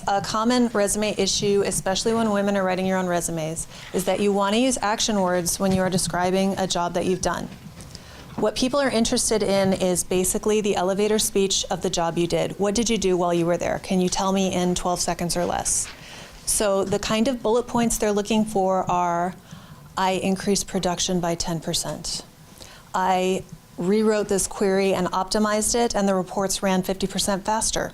A common resume issue, especially when women are writing your own resumes, is that you want to use action words when you are describing a job that you've done. What people are interested in is basically the elevator speech of the job you did. What did you do while you were there? Can you tell me in 12 seconds or less? So the kind of bullet points they're looking for are, I increased production by 10%. I rewrote this query and optimized it, and the reports ran 50% faster.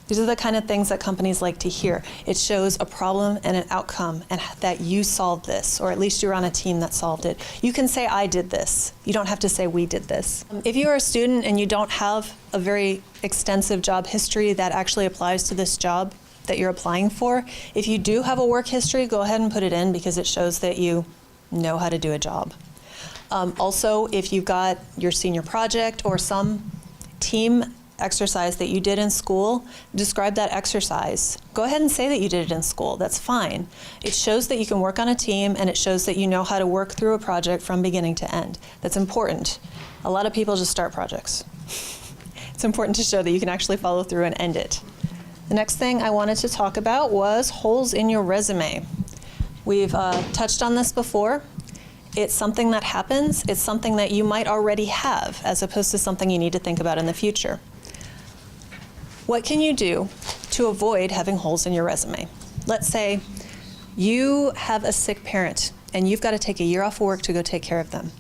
These are the kind of things that companies like to hear. It shows a problem and an outcome, and that you solved this, or at least you're on a team that solved it. You can say, I did this. You don't have to say, we did this. If you are a student and you don't have a very extensive job history that actually applies to this job that you're applying for, if you do have a work history, go ahead and put it in, because it shows that you know how to do a job. Also, if you've got your senior project or some team exercise that you did in school, describe that exercise. Go ahead and say that you did it in school. That's fine. It shows that you can work on a team, and it shows that you know how to work through a project from beginning to end. That's important. A lot of people just start projects. It's important to show that you can actually follow through and end it. The next thing I wanted to talk about was holes in your resume. We've touched on this before. It's something that happens. It's something that you might already have, as opposed to something you need to think about in the future. What can you do to avoid having holes in your resume? Let's say you have a sick parent and you've got to take a year off of work to go take care of them.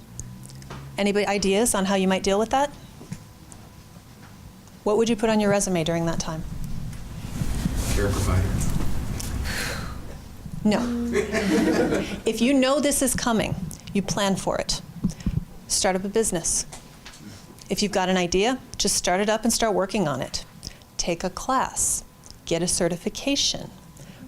Anybody ideas on how you might deal with that? What would you put on your resume during that time? Care provider. No. If you know this is coming, you plan for it. Start up a business. If you've got an idea, just start it up and start working on it. Take a class, get a certification,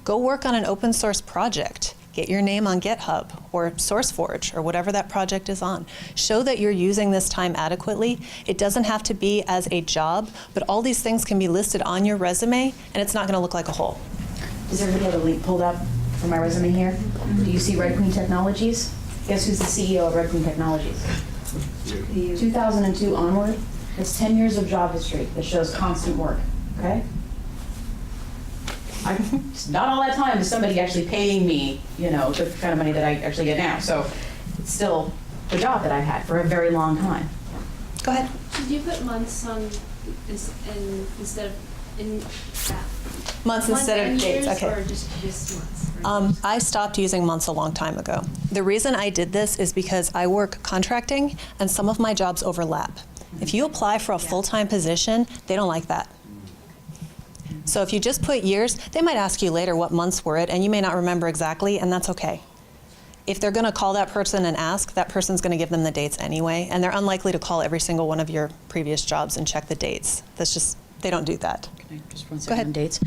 go work on an open source project, get your name on GitHub or SourceForge or whatever that project is on. Show that you're using this time adequately. It doesn't have to be as a job, but all these things can be listed on your resume, and it's not going to look like a hole. Does everybody have a link pulled up for my resume here? Do you see Red Queen Technologies? Guess who's the CEO of Red Queen Technologies? 2002 onward. It's 10 years of job history that shows constant work. Okay? Not all that time is somebody actually paying me, you know, the kind of money that I actually get now. So it's still the job that I've had for a very long time. Go ahead. Should you put months on instead of months instead of dates? Okay. Or just months? I stopped using months a long time ago. The reason I did this is because I work contracting and some of my jobs overlap. If you apply for a full-time position, they don't like that. So if you just put years, they might ask you later what months were it, and you may not remember exactly, and that's okay. If they're going to call that person and ask, that person's going to give them the dates anyway, and they're unlikely to call every single one of your previous jobs and check the dates. That's just, they don't do that. Okay, just 1 second. Go ahead. On dates.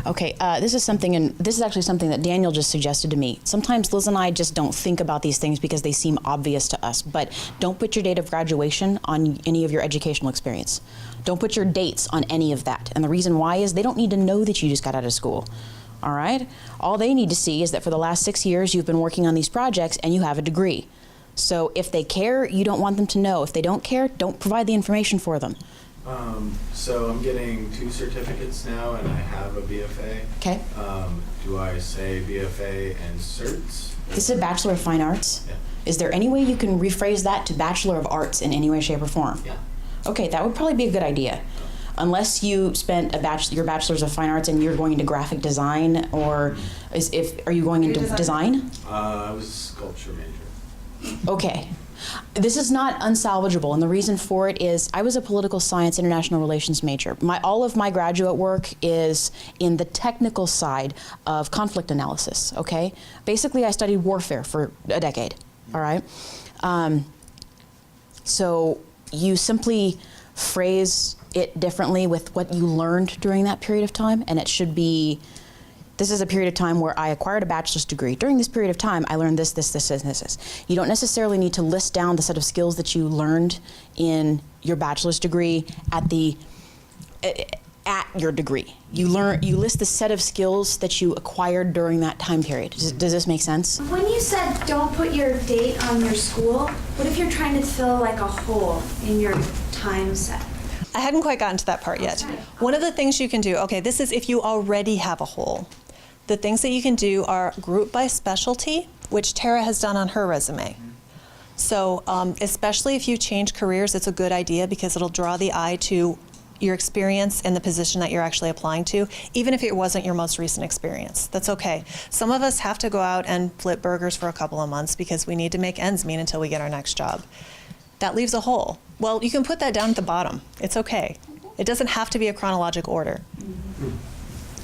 Okay, this is actually something that Daniel just suggested to me. Sometimes Liz and I just don't think about these things because they seem obvious to us, but don't put your date of graduation on any of your educational experience. Don't put your dates on any of that. And the reason why is they don't need to know that you just got out of school. All right? All they need to see is that for the last 6 years you've been working on these projects and you have a degree. So if they care, you don't want them to know. If they don't care, don't provide the information for them. So I'm getting 2 certificates now, and I have a BFA. Okay. Do I say BFA and certs? This is a Bachelor of Fine Arts. Yeah. Is there any way you can rephrase that to Bachelor of Arts in any way, shape, or form? Yeah. Okay, that would probably be a good idea. Unless you spent your Bachelor's of Fine Arts and you're going into graphic design, or are you going into design? I was a sculpture major. Okay. This is not unsalvageable, and the reason for it is I was a political science international relations major. All of my graduate work is in the technical side of conflict analysis, okay? Basically, I studied warfare for a decade, all right? So you simply phrase it differently with what you learned during that period of time, and it should be, this is a period of time where I acquired a bachelor's degree. During this period of time, I learned this, this, this, and this. You don't necessarily need to list down the set of skills that you learned in your bachelor's degree at your degree. You list the set of skills that you acquired during that time period. Does this make sense? When you said don't put your date on your school, what if you're trying to fill like a hole in your time set? I hadn't quite gotten to that part yet. One of the things you can do, okay, this is if you already have a hole. The things that you can do are group by specialty, which Tarah has done on her resume. So especially if you change careers, it's a good idea because it'll draw the eye to your experience in the position that you're actually applying to, even if it wasn't your most recent experience. That's okay. Some of us have to go out and flip burgers for a couple of months because we need to make ends meet until we get our next job. That leaves a hole. Well, you can put that down at the bottom. It's okay. It doesn't have to be a chronological order.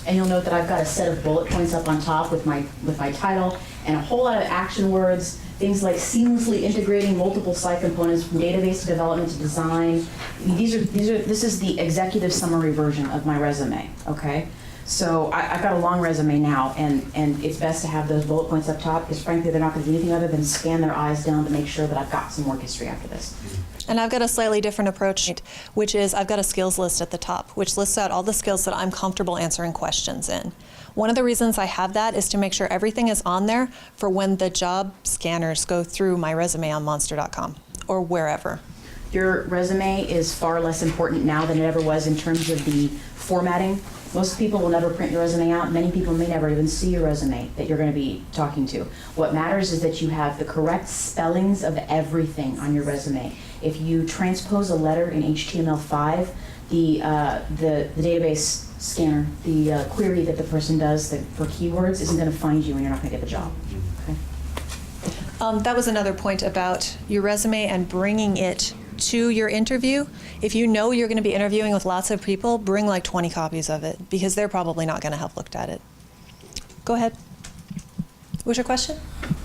And you'll note that I've got a set of bullet points up on top with my title and a whole lot of action words, things like seamlessly integrating multiple site components from database to development to design. This is the executive summary version of my resume, okay? So I've got a long resume now, and it's best to have those bullet points up top because frankly they're not going to do anything other than scan their eyes down to make sure that I've got some work history after this. And I've got a slightly different approach, which is I've got a skills list at the top, which lists out all the skills that I'm comfortable answering questions in. One of the reasons I have that is to make sure everything is on there for when the job scanners go through my resume on monster.com or wherever. Your resume is far less important now than it ever was in terms of the formatting. Most people will never print your resume out. Many people may never even see your resume that you're going to be talking to. What matters is that you have the correct spellings of everything on your resume. If you transpose a letter in HTML5, the database scanner, the query that the person does for keywords isn't going to find you and you're not going to get the job. Okay? That was another point about your resume and bringing it to your interview. If you know you're going to be interviewing with lots of people, bring like 20 copies of it because they're probably not going to have looked at it. Go ahead. What's your question?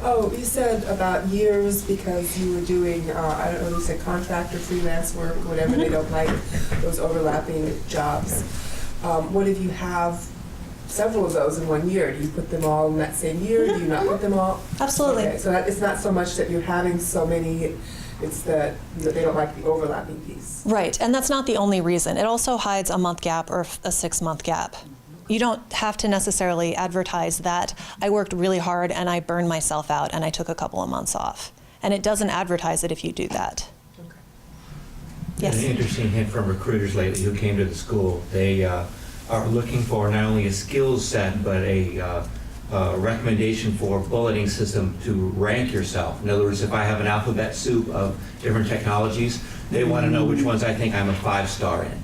Oh, you said about years because you were doing, I don't know, you said contractor, freelance work, whatever, they don't like those overlapping jobs. What if you have several of those in 1 year? Do you put them all in that same year? Do you not put them all? Absolutely. Okay, so it's not so much that you're having so many, it's that they don't like the overlapping piece. Right, and that's not the only reason. It also hides a month gap or a 6 month gap. You don't have to necessarily advertise that I worked really hard and I burned myself out and I took a couple of months off. And it doesn't advertise it if you do that. Okay. Yes. An interesting hint from recruiters lately who came to the school. They are looking for not only a skills set, but a recommendation for bulleting system to rank yourself. In other words, if I have an alphabet soup of different technologies, they want to know which ones I think I'm a 5-star in.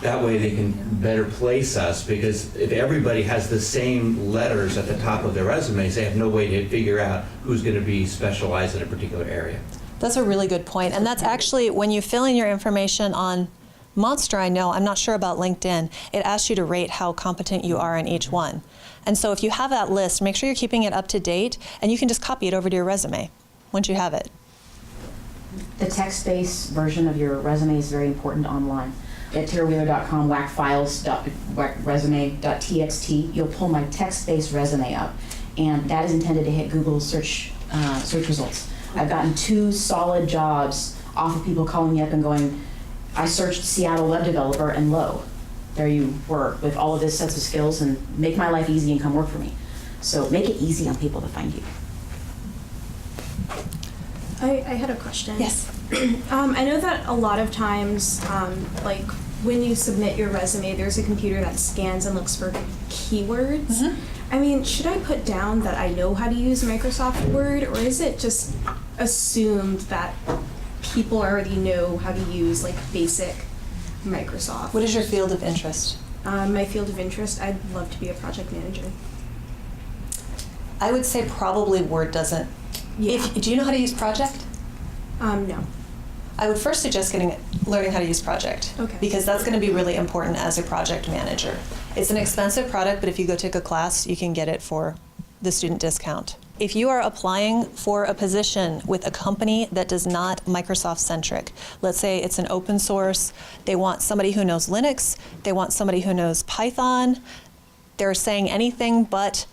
That way they can better place us, because if everybody has the same letters at the top of their resumes, they have no way to figure out who's going to be specialized in a particular area. That's a really good point. And that's actually when you fill in your information on Monster, I'm not sure about LinkedIn, it asks you to rate how competent you are in each one. And so if you have that list, make sure you're keeping it up to date and you can just copy it over to your resume once you have it. The text-based version of your resume is very important online. At tarahwheeler.com, whackfiles.resume.txt, you'll pull my text-based resume up, and that is intended to hit Google search results. I've gotten 2 solid jobs off of people calling me up and going, I searched Seattle web developer, and lo, there you were with all of this sets of skills, and make my life easy and come work for me. So make it easy on people to find you. I had a question. Yes. I know that a lot of times, like when you submit your resume, there's a computer that scans and looks for keywords. Mm-hmm. I mean, should I put down that I know how to use Microsoft Word, or is it just assumed that people already know how to use like basic Microsoft? What is your field of interest? My field of interest, I'd love to be a project manager. I would say probably Word doesn't. Yeah. Do you know how to use Project? No. I would first suggest learning how to use Project. Okay. Because that's going to be really important as a project manager. It's an expensive product, but if you go take a class, you can get it for the student discount. If you are applying for a position with a company that is not Microsoft-centric, let's say it's an open source, they want somebody who knows Linux, they want somebody who knows Python, they're saying anything but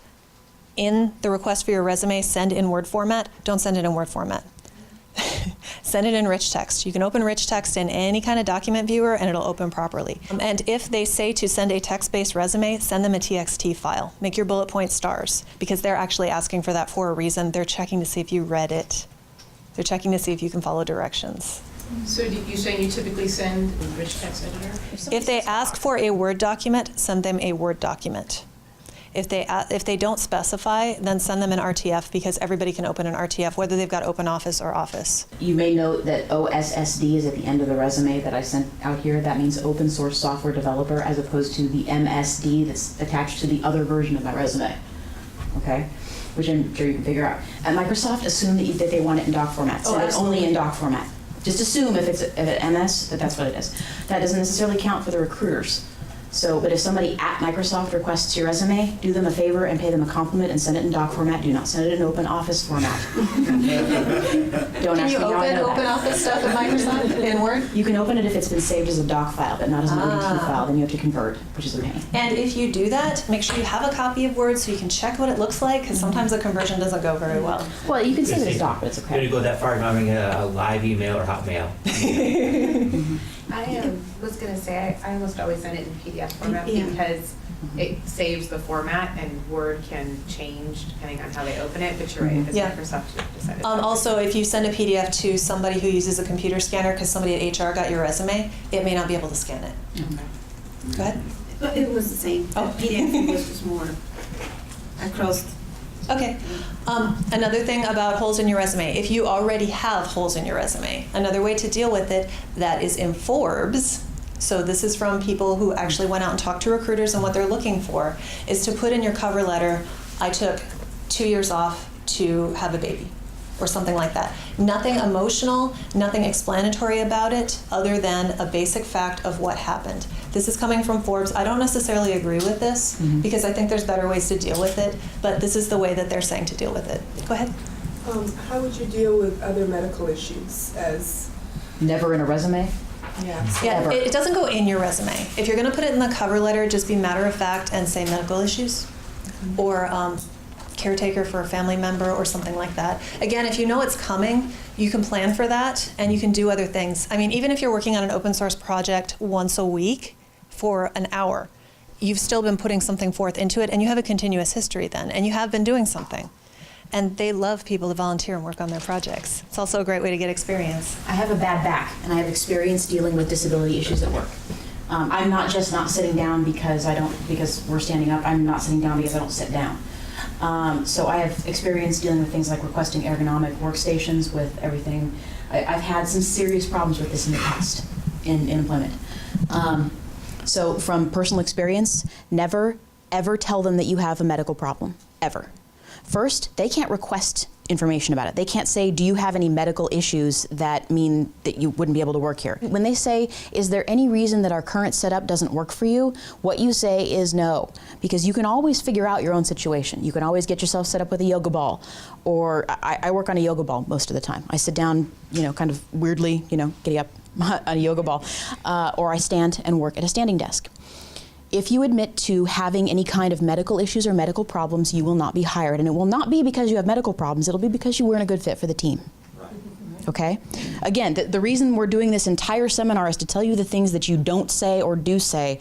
in the request for your resume, send in Word format, don't send it in Word format. Send it in rich text. You can open rich text in any kind of document viewer and it'll open properly. And if they say to send a text-based resume, send them a TXT file. Make your bullet point stars because they're actually asking for that for a reason. They're checking to see if you read it. They're checking to see if you can follow directions. So you saying you typically send a rich text editor? If they ask for a Word document, send them a Word document. If they don't specify, then send them an RTF, because everybody can open an RTF, whether they've got Open Office or Office. You may note that OSSD is at the end of the resume that I sent out here. That means Open Source Software Developer, as opposed to the MSD that's attached to the other version of my resume. Okay? Which I'm sure you can figure out. At Microsoft, assume that they want it in doc format. Send it only in doc format. Just assume if it's MS, that's what it is. That doesn't necessarily count for the recruiters. So, but if somebody at Microsoft requests your resume, do them a favor and pay them a compliment and send it in doc format. Do not send it in Open Office format. Don't ask me how I know Open that. Office stuff in Microsoft in Word? You can open it if it's been saved as a doc file, but not as an ODT file. Then you have to convert, which is a pain. And if you do that, make sure you have a copy of Word so you can check what it looks like, because sometimes the conversion doesn't go very well. Well, you can save it as doc, but it's You're going okay. to go that far, not having a live email or Hotmail. I was going to say, I almost always send it in PDF format because it saves the format and Word can change depending on how they open it, but you're right, if it's Yeah. Microsoft, you have to send it. Also, if you send a PDF to somebody who uses a computer scanner because somebody at HR got your resume, it may not be able to scan it. Go ahead. But it was the same. Oh. PDF was just more across. Okay. Another thing about holes in your resume. If you already have holes in your resume, another way to deal with it that is in Forbes, so this is from people who actually went out and talked to recruiters and what they're looking for, is to put in your cover letter, I took 2 years off to have a baby, or something like that. Nothing emotional, nothing explanatory about it, other than a basic fact of what happened. This is coming from Forbes. I don't necessarily agree with this, because I think there's better ways to deal with it, but this is the way that they're saying to deal with it. Go ahead. How would you deal with other medical issues as, Never in a resume. yeah? Yeah, Ever. it doesn't go in your resume. If you're going to put it in the cover letter, just be matter of fact and say medical issues, or caretaker for a family member or something like that. Again, if you know it's coming, you can plan for that and you can do other things. I mean, even if you're working on an open source project once a week for an hour, you've still been putting something forth into it, and you have a continuous history then, and you have been doing something. And they love people to volunteer and work on their projects. It's also a great way to get experience. I have a bad back, and I have experience dealing with disability issues at work. I'm not just not sitting down because we're standing up. I'm not sitting down because I don't sit down. So I have experience dealing with things like requesting ergonomic workstations with everything. I've had some serious problems with this in the past in employment. So from personal experience, never, ever tell them that you have a medical problem, ever. First, they can't request information about it. They can't say, do you have any medical issues that mean that you wouldn't be able to work here? When they say, is there any reason that our current setup doesn't work for you? What you say is no, because you can always figure out your own situation. You can always get yourself set up with a yoga ball, or I work on a yoga ball most of the time. I sit down, kind of weirdly, getting up on a yoga ball, or I stand and work at a standing desk. If you admit to having any kind of medical issues or medical problems, you will not be hired. And it will not be because you have medical problems. It'll be because you weren't a good fit for the team. Okay? Again, the reason we're doing this entire seminar is to tell you the things that you don't say or do say,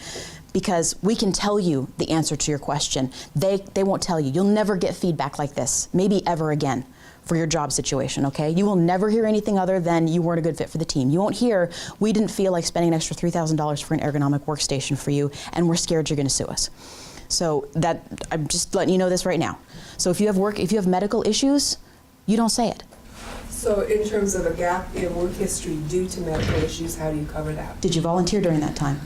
because we can tell you the answer to your question. They won't tell you. You'll never get feedback like this, maybe ever again, for your job situation, okay? You will never hear anything other than you weren't a good fit for the team. You won't hear, we didn't feel like spending an extra $3,000 for an ergonomic workstation for you, and we're scared you're gonna sue us. So I'm just letting you know this right now. So if you have medical issues, you don't say it. So in terms of a gap in work history due to medical issues, how do you cover that? Did you volunteer during that time?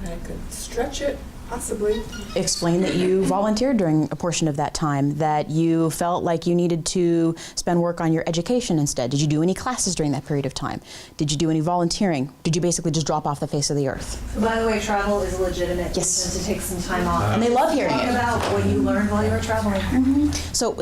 I could stretch it, possibly. Explain that you volunteered during a portion of that time, that you felt like you needed to spend work on your education instead. Did you do any classes during that period of time? Did you do any volunteering? Did you basically just drop off the face of the earth? By the way, travel is legitimate. Yes. You tend to take some time off. And they love hearing Talk it. about what you learned while you were traveling. So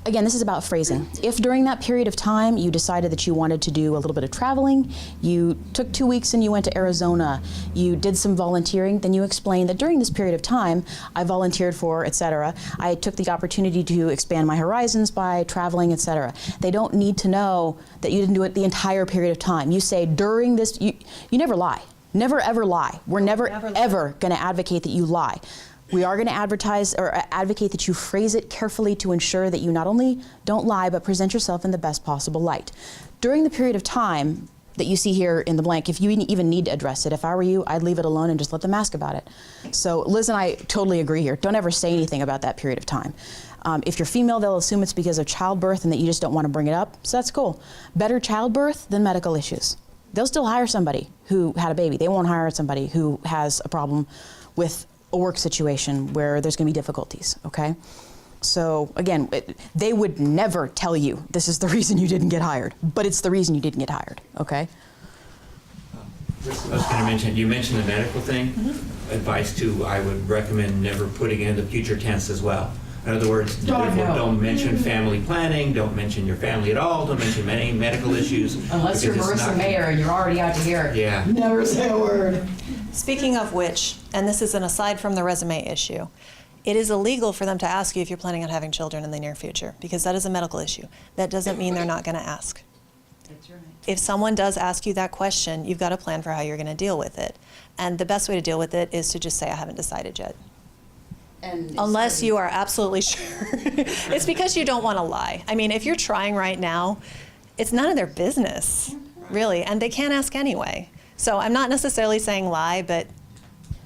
again, this is about phrasing. If during that period of time you decided that you wanted to do a little bit of traveling, you took 2 weeks and you went to Arizona, you did some volunteering, then you explain that during this period of time, I volunteered for, etc. I took the opportunity to expand my horizons by traveling, etc. They don't need to know that you didn't do it the entire period of time. You say during this, you never lie. Never ever lie. We're never ever going to advocate that you lie. We are going to advertise or advocate that you phrase it carefully to ensure that you not only don't lie, but present yourself in the best possible light. During the period of time that you see here in the blank, if you even need to address it, if I were you, I'd leave it alone and just let them ask about it. So Liz and I totally agree here. Don't ever say anything about that period of time. If you're female, they'll assume it's because of childbirth and that you just don't want to bring it up, so that's cool. Better childbirth than medical issues. They'll still hire somebody who had a baby. They won't hire somebody who has a problem with a work situation where there's going to be difficulties, okay? So again, they would never tell you this is the reason you didn't get hired, but it's the reason you didn't get hired, okay? I was going to mention, you mentioned the medical thing. Advice too, I would recommend never putting it in the future tense as well. In other words, don't mention family planning, don't mention your family at all, don't mention any medical issues. Unless you're Marissa Mayer and you're already out to hear it. Yeah. Never say a word. Speaking of which, and this is an aside from the resume issue, it is illegal for them to ask you if you're planning on having children in the near future, because that is a medical issue. That doesn't mean they're not going to ask. That's right. If someone does ask you that question, you've got a plan for how you're going to deal with it. And the best way to deal with it is to just say, I haven't decided yet. And Unless you are absolutely sure. It's because you don't want to lie. I mean, if you're trying right now, it's none of their business, really, and they can't ask anyway. So I'm not necessarily saying lie, but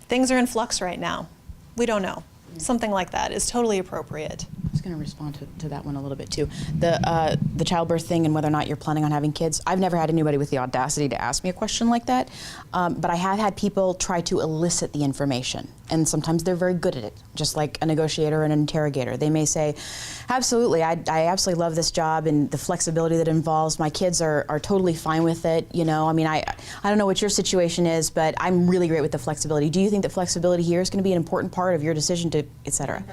things are in flux right now. We don't know. Something like that is totally appropriate. I was going to respond to that one a little bit too. The childbirth thing and whether or not you're planning on having kids. I've never had anybody with the audacity to ask me a question like that, but I have had people try to elicit the information, and sometimes they're very good at it, just like a negotiator and an interrogator. They may say, absolutely, I absolutely love this job and the flexibility that it involves. My kids are totally fine with it. You know, I mean, I don't know what your situation is, but I'm really great with the flexibility. Do you think that flexibility here is going to be an important part of your decision to, et cetera?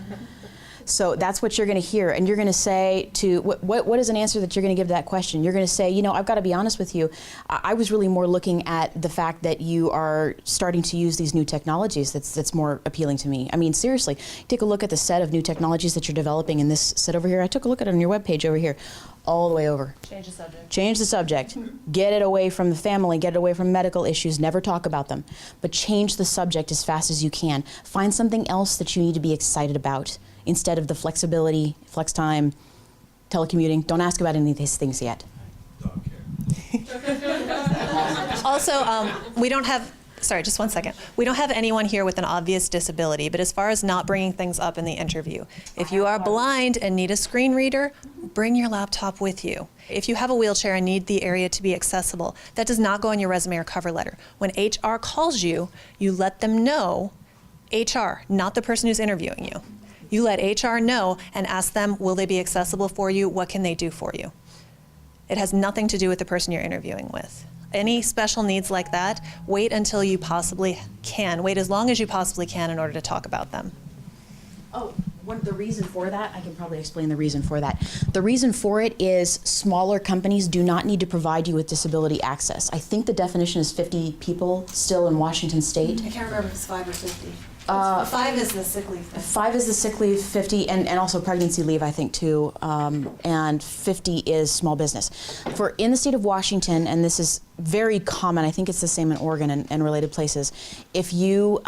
So that's what you're going to hear, and you're going to say to, what is an answer that you're going to give to that question? You're going to say, you know, I've got to be honest with you, I was really more looking at the fact that you are starting to use these new technologies that's more appealing to me. I mean, seriously, take a look at the set of new technologies that you're developing in this set over here. I took a look at it on your webpage over here, all the way over. Change the subject. Change the subject. Get it away from the family, get it away from medical issues, never talk about them. But change the subject as fast as you can. Find something else that you need to be excited about instead of the flexibility, flex time, telecommuting. Don't ask about any of these things yet. Dog care. Also, we don't have, sorry, just one second. We don't have anyone here with an obvious disability, but as far as not bringing things up in the interview, if you are blind and need a screen reader, bring your laptop with you. If you have a wheelchair and need the area to be accessible, that does not go on your resume or cover letter. When HR calls you, you let them know, HR, not the person who's interviewing you. You let HR know and ask them, will they be accessible for you? What can they do for you? It has nothing to do with the person you're interviewing with. Any special needs like that, wait until you possibly can. Wait as long as you possibly can in order to talk about them. Oh, the reason for that, I can probably explain the reason for that. The reason for it is smaller companies do not need to provide you with disability access. I think the definition is 50 people still in Washington State. I can't remember if it's 5 or 50. 5 is the sick leave. 5 is the sick leave, 50, and also pregnancy leave, I think, too, and 50 is small business. For in the state of Washington, and this is very common, I think it's the same in Oregon and related places, if you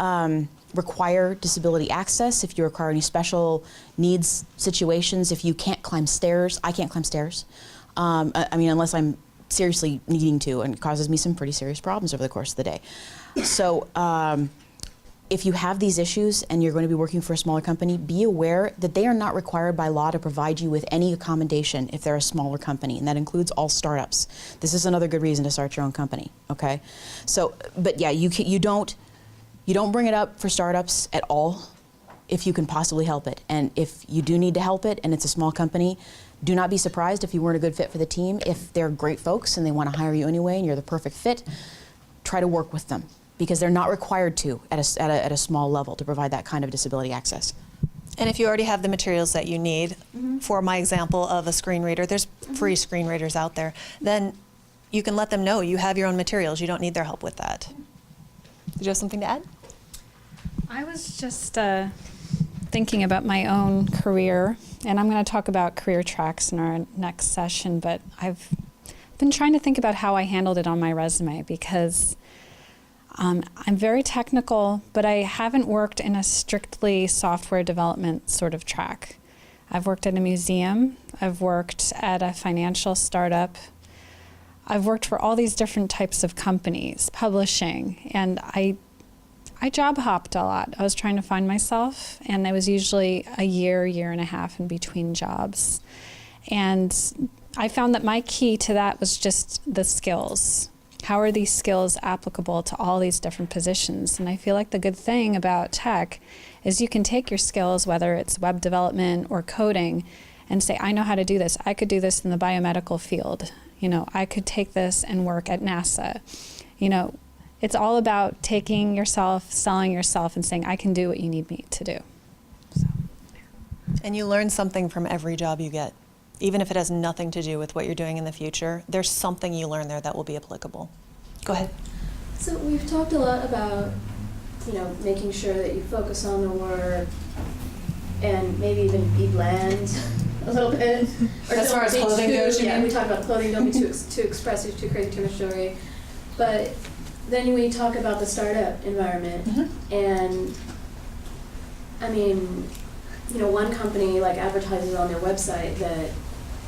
require disability access, if you require any special needs situations, if you can't climb stairs, I can't climb stairs. I mean, unless I'm seriously needing to, and it causes me some pretty serious problems over the course of the day. So, if you have these issues and you're going to be working for a smaller company, be aware that they are not required by law to provide you with any accommodation if they're a smaller company, and that includes all startups. This is another good reason to start your own company, okay? So, but yeah, you don't bring it up for startups at all if you can possibly help it. And if you do need to help it and it's a small company, do not be surprised if you weren't a good fit for the team. If they're great folks and they want to hire you anyway and you're the perfect fit, try to work with them, because they're not required to at a small level to provide that kind of disability access. And if you already have the materials that you need, for my example of a screen reader, there's free screen readers out there, then you can let them know you have your own materials. You don't need their help with that. Did you have something to add? I was just thinking about my own career, and I'm going to talk about career tracks in our next session, but I've been trying to think about how I handled it on my resume, because I'm very technical, but I haven't worked in a strictly software development sort of track. I've worked at a museum. I've worked at a financial startup. I've worked for all these different types of companies, publishing, and I job hopped a lot. I was trying to find myself, and it was usually a year and a half in between jobs. And I found that my key to that was just the skills. How are these skills applicable to all these different positions? And I feel like the good thing about tech is you can take your skills, whether it's web development or coding, and say, I know how to do this. I could do this in the biomedical field. I could take this and work at NASA. It's all about taking yourself, selling yourself, and saying, I can do what you need me to do. So. And you learn something from every job you get. Even if it has nothing to do with what you're doing in the future, there's something you learn there that will be applicable. Go ahead. So we've talked a lot about, making sure that you focus on the work and maybe even be bland a little bit. Or as far as clothing goes, you mean? We talked about clothing, don't be too expressive, too crazy, too much jewelry. But then we talk about the startup environment, and one company advertises on their website that,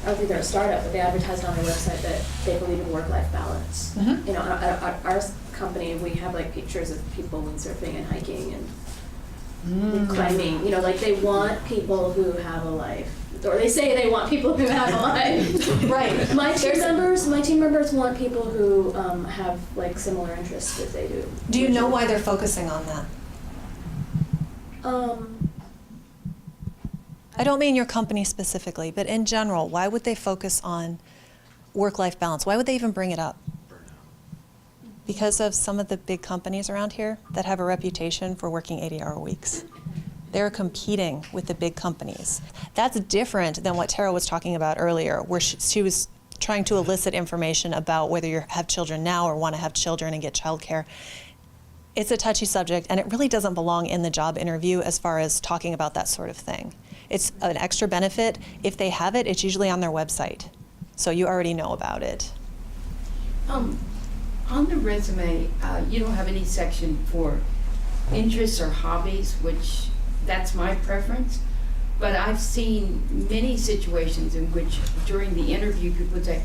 I don't think they're a startup, but they advertise on their website that they believe in work-life balance. Our company, we have pictures of people windsurfing and hiking and climbing. They want people who have a life, or they say they want people who have a life. Right. My team members want people who have similar interests that they do. Do you know why they're focusing on that? I don't mean your company specifically, but in general, why would they focus on work-life balance? Why would they even bring it up? Because of some of the big companies around here that have a reputation for working 80-hour weeks. They're competing with the big companies. That's different than what Tarah was talking about earlier, where she was trying to elicit information about whether you have children now or want to have children and get childcare. It's a touchy subject, and it really doesn't belong in the job interview as far as talking about that sort of thing. It's an extra benefit. If they have it, it's usually on their website. So you already know about it. On the resume, you don't have any section for interests or hobbies, which that's my preference. But I've seen many situations in which during the interview people would say,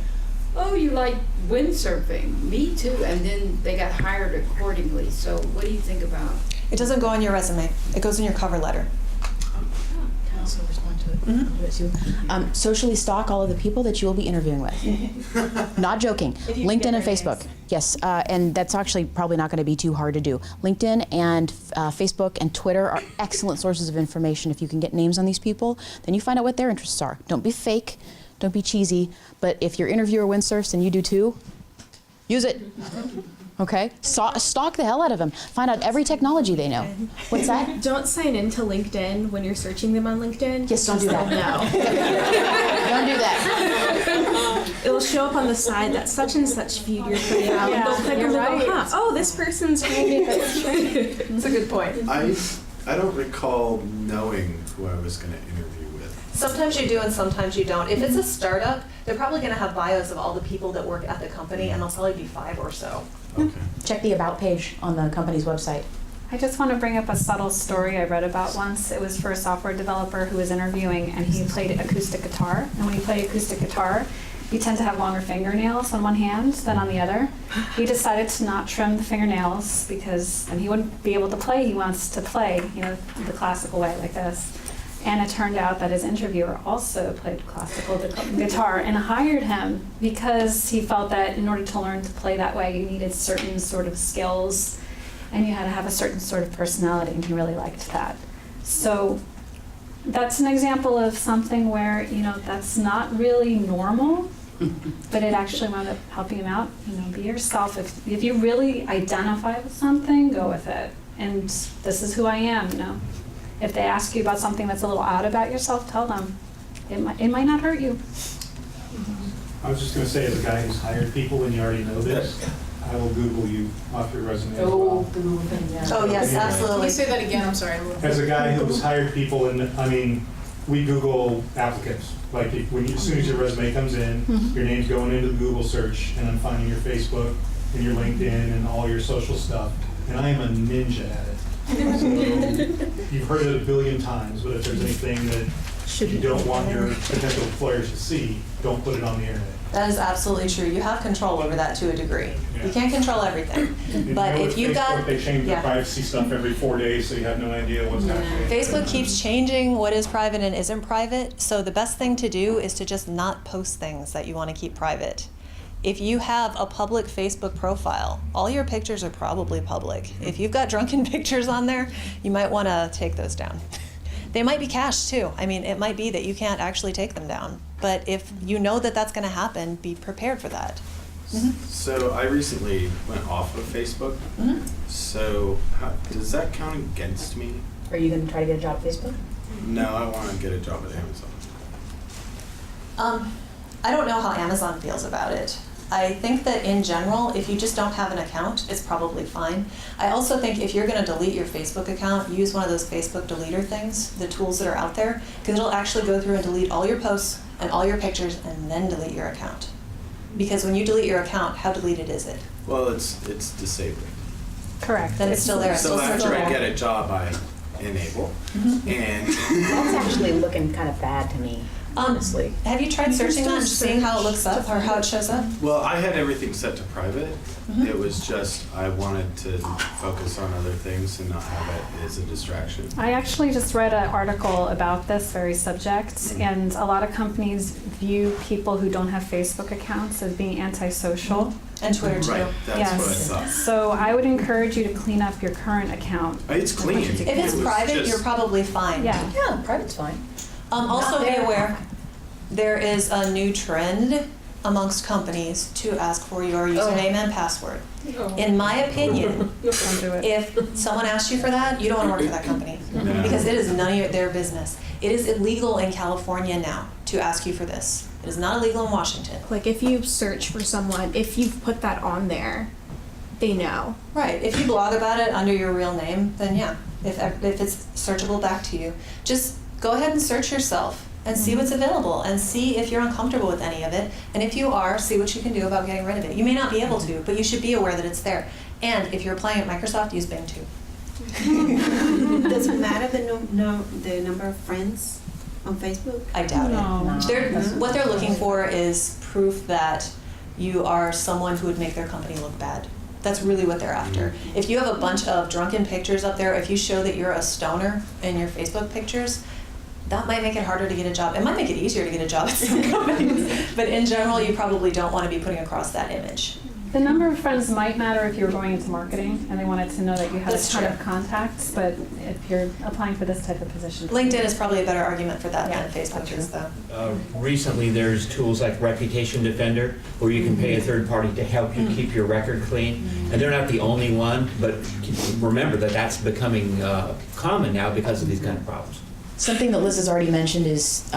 oh, you like windsurfing? Me too. And then they got hired accordingly. So what do you think about? It doesn't go on your resume. It goes in your cover letter. Also respond to it. Socially stalk all of the people that you will be interviewing with. Not joking. LinkedIn and Facebook. Names. Yes, and that's actually probably not going to be too hard to do. LinkedIn and Facebook and Twitter are excellent sources of information. If you can get names on these people, then you find out what their interests are. Don't be fake. Don't be cheesy. But if your interviewer windsurfs and you do too, use it. Okay? Stalk the hell out of them. Find out every technology they know. What's that? Don't sign into LinkedIn when you're searching them on LinkedIn. Yes, don't do that. No. Don't do that. It'll show up on the side that such and such feed you're putting out. Yeah, They'll click you're and right. go, oh, this person's That's a good point. I don't recall knowing who I was going to interview with. Sometimes you do and sometimes you don't. If it's a startup, they're probably going to have bios of all the people that work at the company, and there'll probably be 5 or so. Okay. Check the About page on the company's website. I just want to bring up a subtle story I read about once. It was for a software developer who was interviewing, and he played acoustic guitar. And when you play acoustic guitar, you tend to have longer fingernails on one hand than on the other. He decided to not trim the fingernails because then he wouldn't be able to play. He wants to play, the classical way like this. And it turned out that his interviewer also played classical guitar and hired him because he felt that in order to learn to play that way, you needed certain sort of skills and you had to have a certain sort of personality, and he really liked that. So that's an example of something where, that's not really normal, but it actually wound up helping him out. Be yourself. If you really identify with something, go with it. And this is who I am, If they ask you about something that's a little odd about yourself, tell them. It might not hurt you. I was just going to say, as a guy who's hired people, and you already know this, I will Google you off your resume as well. Oh, yes, Yeah. absolutely. Can you say that again? I'm sorry. As a guy who's hired people, and we Google applicants. Like as soon as your resume comes in, your name's going into the Google search, and I'm finding your Facebook and your LinkedIn and all your social stuff. and I am a ninja at it. So you've heard it a billion times, but if there's anything that you don't want your potential employers to see, don't put it on the internet. That is absolutely true. You have control over that to a degree. Yeah. You can't control everything. You But know, if with you've Facebook, got, they change yeah. the privacy stuff every 4 days, so you have no idea what's happening. Facebook keeps changing what is private and isn't private. So the best thing to do is to just not post things that you want to keep private. If you have a public Facebook profile, all your pictures are probably public. If you've got drunken pictures on there, you might want to take those down. They might be cached too. I mean, it might be that you can't actually take them down. But if you know that that's going to happen, be prepared for that. So I recently went off of Facebook. So does that count against me? Are you going to try to get a job at Facebook? No, I want to get a job at Amazon. I don't know how Amazon feels about it. I think that in general, if you just don't have an account, it's probably fine. I also think if you're going to delete your Facebook account, use one of those Facebook deleter things, the tools that are out there, because it'll actually go through and delete all your posts and all your pictures and then delete your account. Because when you delete your account, how deleted is it? Well, it's disabled. Correct. Then it's still there. It's So still after I searchable. get a job, I enable. And That's actually looking kind of bad to me, honestly. Have you tried searching that and seeing how it looks up or how it shows up? well, I had everything set to private. It was just I wanted to focus on other things and not have it as a distraction. I actually just read an article about this very subject, and a lot of companies view people who don't have Facebook accounts as being antisocial. And Twitter too. Right, that's what I thought. So I would encourage you to clean up your current account. It's as much as clean. you If it's can. private, just- you're probably fine. Yeah. Yeah, private's fine. Also Not be there. aware, there is a new trend amongst companies to ask for your username and password. In my opinion, Don't do it. if someone asks you for that, you don't want to work for that company No. because it is none of their business. It is illegal in California now to ask you for this. It is not illegal in Washington. Like if you search for someone, if you've put that on there, they know. Right. If you blog about it under your real name, then yeah. If it's searchable back to you, just go ahead and search yourself and see what's available and see if you're uncomfortable with any of it. And if you are, see what you can do about getting rid of it. You may not be able to, but you should be aware that it's there. And if you're applying at Microsoft, use Bing too. Does it matter the number of friends on Facebook? I doubt No. it. What they're looking for is proof that you are someone who would make their company look bad. That's really what they're after. If you have a bunch of drunken pictures up there, if you show that you're a stoner in your Facebook pictures, that might make it harder to get a job. It might make it easier to get a job at some companies, but in general, you probably don't want to be putting across that image. The number of friends might matter if you were going into marketing and they wanted to know that you had That's a ton true. of contacts, but if you're applying for this type of position. LinkedIn is probably a better argument for that Yeah, than Facebook is, though. Recently, there's tools like Reputation Defender, where you can pay a third party to help you keep your record clean. And they're not the only one, but remember that that's becoming common now because of these kind of problems. Something that Liz has already mentioned is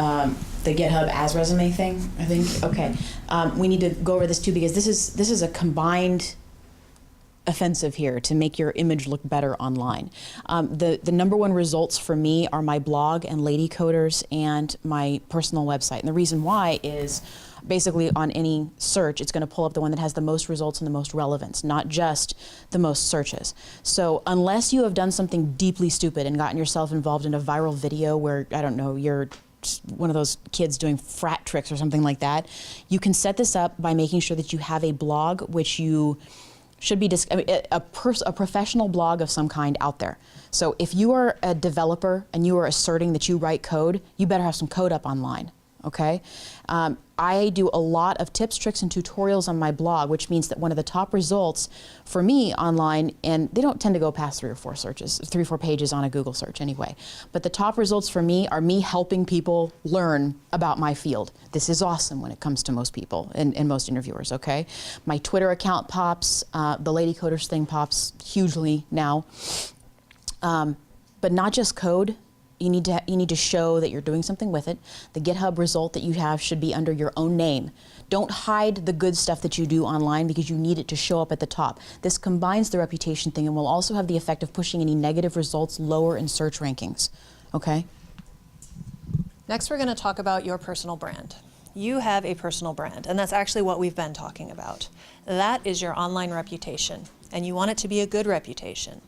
the GitHub as resume thing, I think. Okay. We need to go over this too because this is a combined offensive here to make your image look better online. The number one results for me are my blog and Lady Coders and my personal website. And the reason why is basically on any search, it's going to pull up the one that has the most results and the most relevance, not just the most searches. So unless you have done something deeply stupid and gotten yourself involved in a viral video where, I don't know, you're one of those kids doing frat tricks or something like that, you can set this up by making sure that you have a blog which you should be a professional blog of some kind out there. So if you are a developer and you are asserting that you write code, you better have some code up online. Okay, I do a lot of tips, tricks, and tutorials on my blog, which means that one of the top results for me online, and they don't tend to go past 3 or 4 pages on a Google search anyway, but the top results for me are me helping people learn about my field. This is awesome when it comes to most people and most interviewers, okay? My Twitter account pops, the Lady Coders thing pops hugely now, but not just code. You need to show that you're doing something with it. The GitHub result that you have should be under your own name. Don't hide the good stuff that you do online because you need it to show up at the top. This combines the reputation thing and will also have the effect of pushing any negative results lower in search rankings. Okay? Next, we're going to talk about your personal brand. you have a personal brand, and that's actually what we've been talking about. That is your online reputation, and you want it to be a good reputation.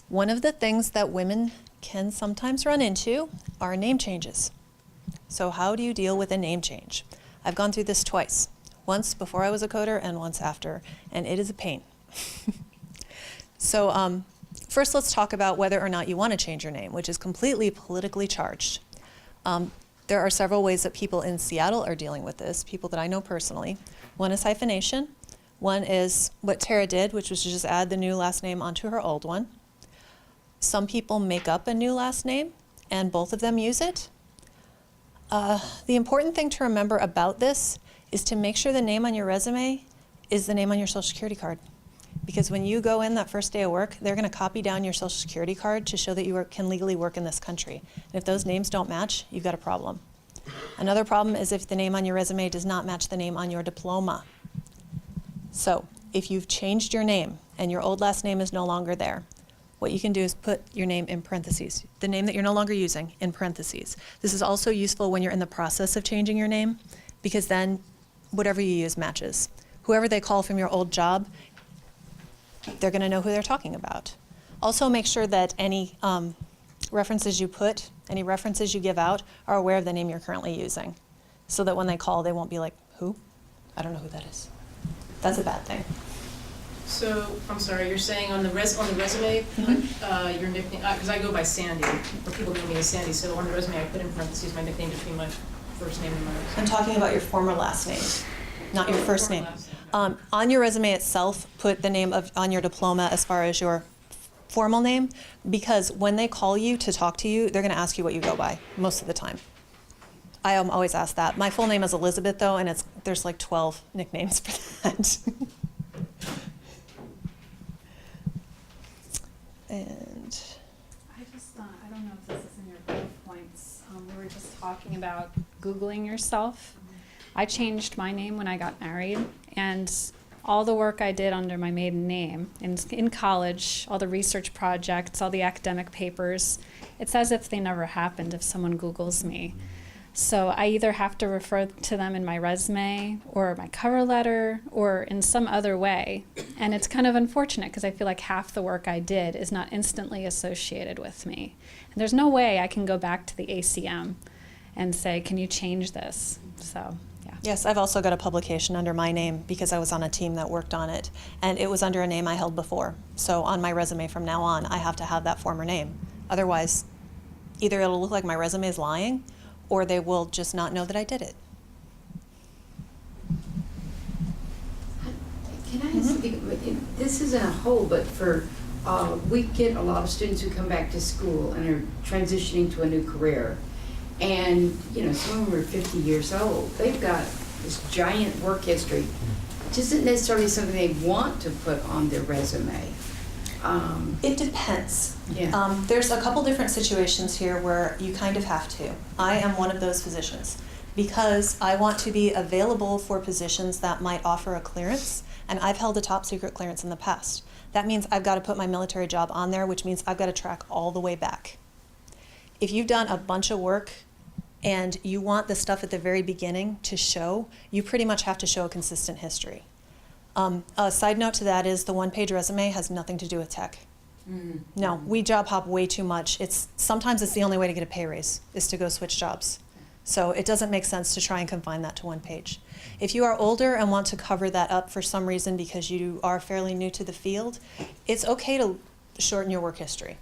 One of the things that women can sometimes run into are name changes. So how do you deal with a name change? I've gone through this twice, once before I was a coder and once after, and it is a pain. So first let's talk about whether or not you want to change your name, which is completely politically charged. There are several ways that people in Seattle are dealing with this, people that I know personally. One is hyphenation. One is what Tarah did, which was to just add the new last name onto her old one. Some people make up a new last name, and both of them use it. The important thing to remember about this is to make sure the name on your resume is the name on your Social Security card. Because when you go in that first day of work, they're going to copy down your Social Security card to show that you can legally work in this country. And if those names don't match, you've got a problem. Another problem is if the name on your resume does not match the name on your diploma. So if you've changed your name and your old last name is no longer there, what you can do is put your name in parentheses, the name that you're no longer using in parentheses. This is also useful when you're in the process of changing your name, because then whatever you use matches. Whoever they call from your old job, they're going to know who they're talking about. Also make sure that any references you put, any references you give out, are aware of the name you're currently using, so that when they call, they won't be like, who? I don't know who that is. That's a bad thing. So, I'm sorry, you're saying on the resume, put your nickname, because I go by Sandy, or people know me as Sandy, so on the resume I put in parentheses my nickname between my first name and my last name. I'm talking about your former last name, not your first name. On your resume itself, put the name on your diploma as far as your formal name, because when they call you to talk to you, they're going to ask you what you go by most of the time. I am always asked that. My full name is Elizabeth, though, and there's like 12 nicknames for that. And I don't know if this is in your bullet points. We were just talking about Googling yourself. I changed my name when I got married, and all the work I did under my maiden name in college, all the research projects, all the academic papers, it's as if they never happened if someone Googles me. So I either have to refer to them in my resume or my cover letter or in some other way. And it's kind of unfortunate because I feel like half the work I did is not instantly associated with me. And there's no way I can go back to the ACM and say, can you change this? So, yeah. Yes, I've also got a publication under my name because I was on a team that worked on it. And it was under a name I held before. So on my resume from now on, I have to have that former name. Otherwise, either it'll look like my resume is lying, or they will just not know that I did it. Can I ask something? This isn't a whole, but we get a lot of students who come back to school and are transitioning to a new career. And, some of them are 50 years old. They've got this giant work history. It isn't necessarily something they want to put on their resume. It depends. Yeah. There's a couple different situations here where you kind of have to. I am one of those positions because I want to be available for positions that might offer a clearance, and I've held a top secret clearance in the past. That means I've got to put my military job on there, which means I've got to track all the way back. If you've done a bunch of work and you want the stuff at the very beginning to show, you pretty much have to show a consistent history. A side note to that is the one-page resume has nothing to do with tech. No, we job hop way too much. Sometimes it's the only way to get a pay raise is to go switch jobs. So it doesn't make sense to try and confine that to one page. If you are older and want to cover that up for some reason because you are fairly new to the field, it's okay to shorten your work history.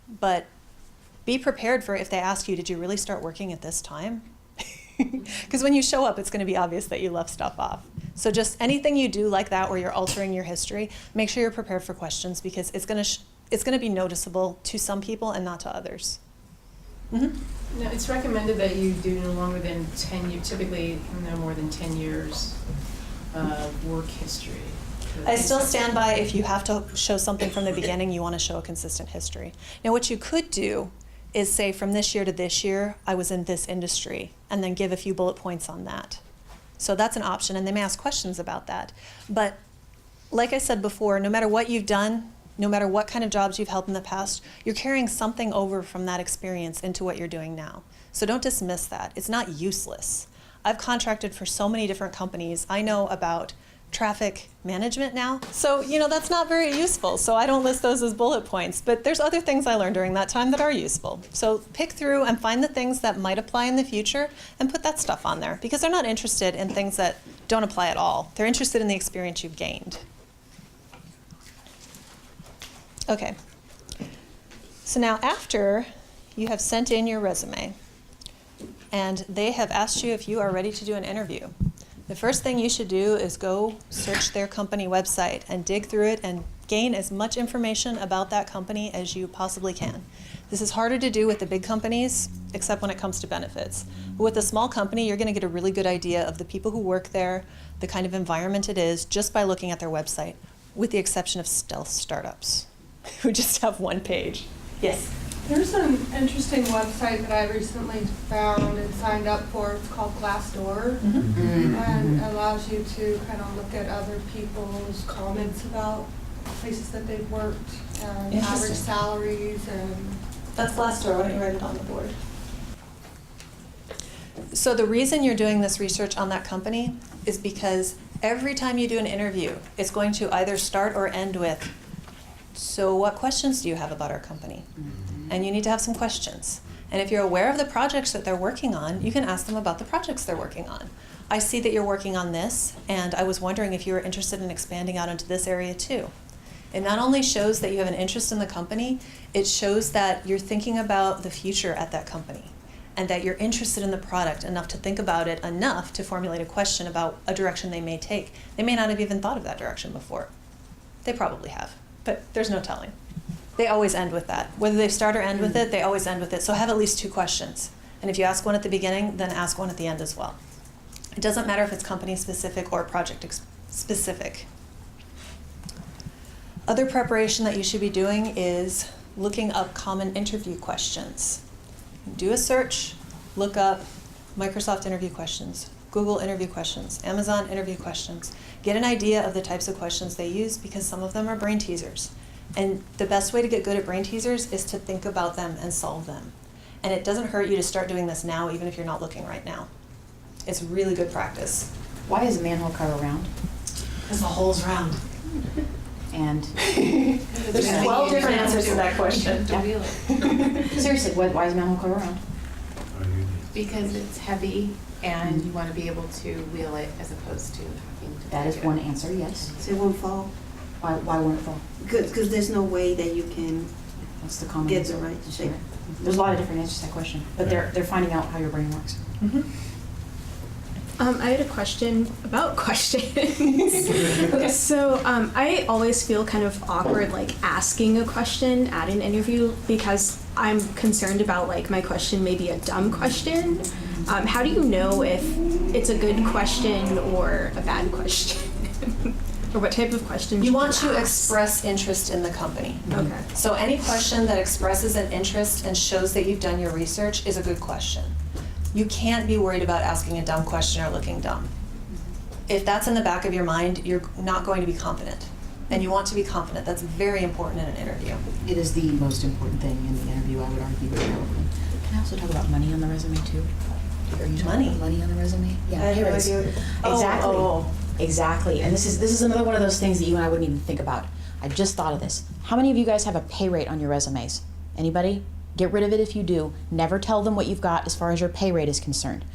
But be prepared for if they ask you, did you really start working at this time? Because when you show up, it's going to be obvious that you left stuff off. So just anything you do like that where you're altering your history, make sure you're prepared for questions because it's going to be noticeable to some people and not to others. Mm-hmm. Now, it's recommended that you do no longer than 10 years, typically no more than 10 years work history. I still stand by if you have to show something from the beginning, you want to show a consistent history. Now, what you could do is say from this year to this year, I was in this industry, and then give a few bullet points on that. So that's an option, and they may ask questions about that. But like I said before, no matter what you've done, no matter what kind of jobs you've held in the past, you're carrying something over from that experience into what you're doing now. So don't dismiss that. It's not useless. I've contracted for so many different companies. I know about traffic management now. So, that's not very useful. So I don't list those as bullet points, but there's other things I learned during that time that are useful. So pick through and find the things that might apply in the future and put that stuff on there, because they're not interested in things that don't apply at all. They're interested in the experience you've gained. Okay. So now after you have sent in your resume and they have asked you if you are ready to do an interview, the first thing you should do is go search their company website and dig through it and gain as much information about that company as you possibly can. This is harder to do with the big companies, except when it comes to benefits. But with a small company, you're going to get a really good idea of the people who work there, the kind of environment it is, just by looking at their website, with the exception of stealth startups, who just have one page. Yes? There's an interesting website that I recently found and signed up for. It's called Glassdoor, and allows you to kind of look at other people's comments about places that they've worked and average salaries and. That's Glassdoor. Why don't you write it on the board? So the reason you're doing this research on that company is because every time you do an interview, it's going to either start or end with, so what questions do you have about our company? And you need to have some questions. And if you're aware of the projects that they're working on, you can ask them about the projects they're working on. I see that you're working on this, and I was wondering if you were interested in expanding out into this area too. It not only shows that you have an interest in the company, it shows that you're thinking about the future at that company and that you're interested in the product enough to think about it enough to formulate a question about a direction they may take. They may not have even thought of that direction before. They probably have, but there's no telling. They always end with that. Whether they start or end with it, they always end with it. So have at least 2 questions. And if you ask one at the beginning, then ask one at the end as well. It doesn't matter if it's company specific or project specific. Other preparation that you should be doing is looking up common interview questions. Do a search, look up Microsoft interview questions, Google interview questions, Amazon interview questions. Get an idea of the types of questions they use, because some of them are brain teasers. And the best way to get good at brain teasers is to think about them and solve them. And it doesn't hurt you to start doing this now, even if you're not looking right now. It's really good practice. Why is a manhole cover round? Because the hole's round. And there's 12 different answers to that question. Seriously, why is a manhole cover round? Because it's heavy and you want to be able to wheel it as opposed to having to. That is one answer, yes. So it won't fall? Why won't it fall? Because there's no way that you can That's the common get answer. the right shape. There's a lot of different answers to that question, but they're finding out how your brain works. I had a question about questions. Okay, so I always feel kind of awkward asking a question at an interview because I'm concerned about my question may be a dumb question. How do you know if it's a good question or a bad question? Or what type of questions you want to express interest in the company. Okay. So any question that expresses an interest and shows that you've done your research is a good question. You can't be worried about asking a dumb question or looking dumb. If that's in the back of your mind, you're not going to be confident. And you want to be confident. That's very important in an interview. It is the most important thing in the interview, I would argue. Can I also talk about money on the resume too? Are you talking about money on the resume? Yeah, here it is. Exactly. Exactly. And this is another one of those things that you and I wouldn't even think about. I just thought of this. How many of you guys have a pay rate on your resumes? Anybody? Get rid of it if you do. Never tell them what you've got as far as your pay rate is concerned.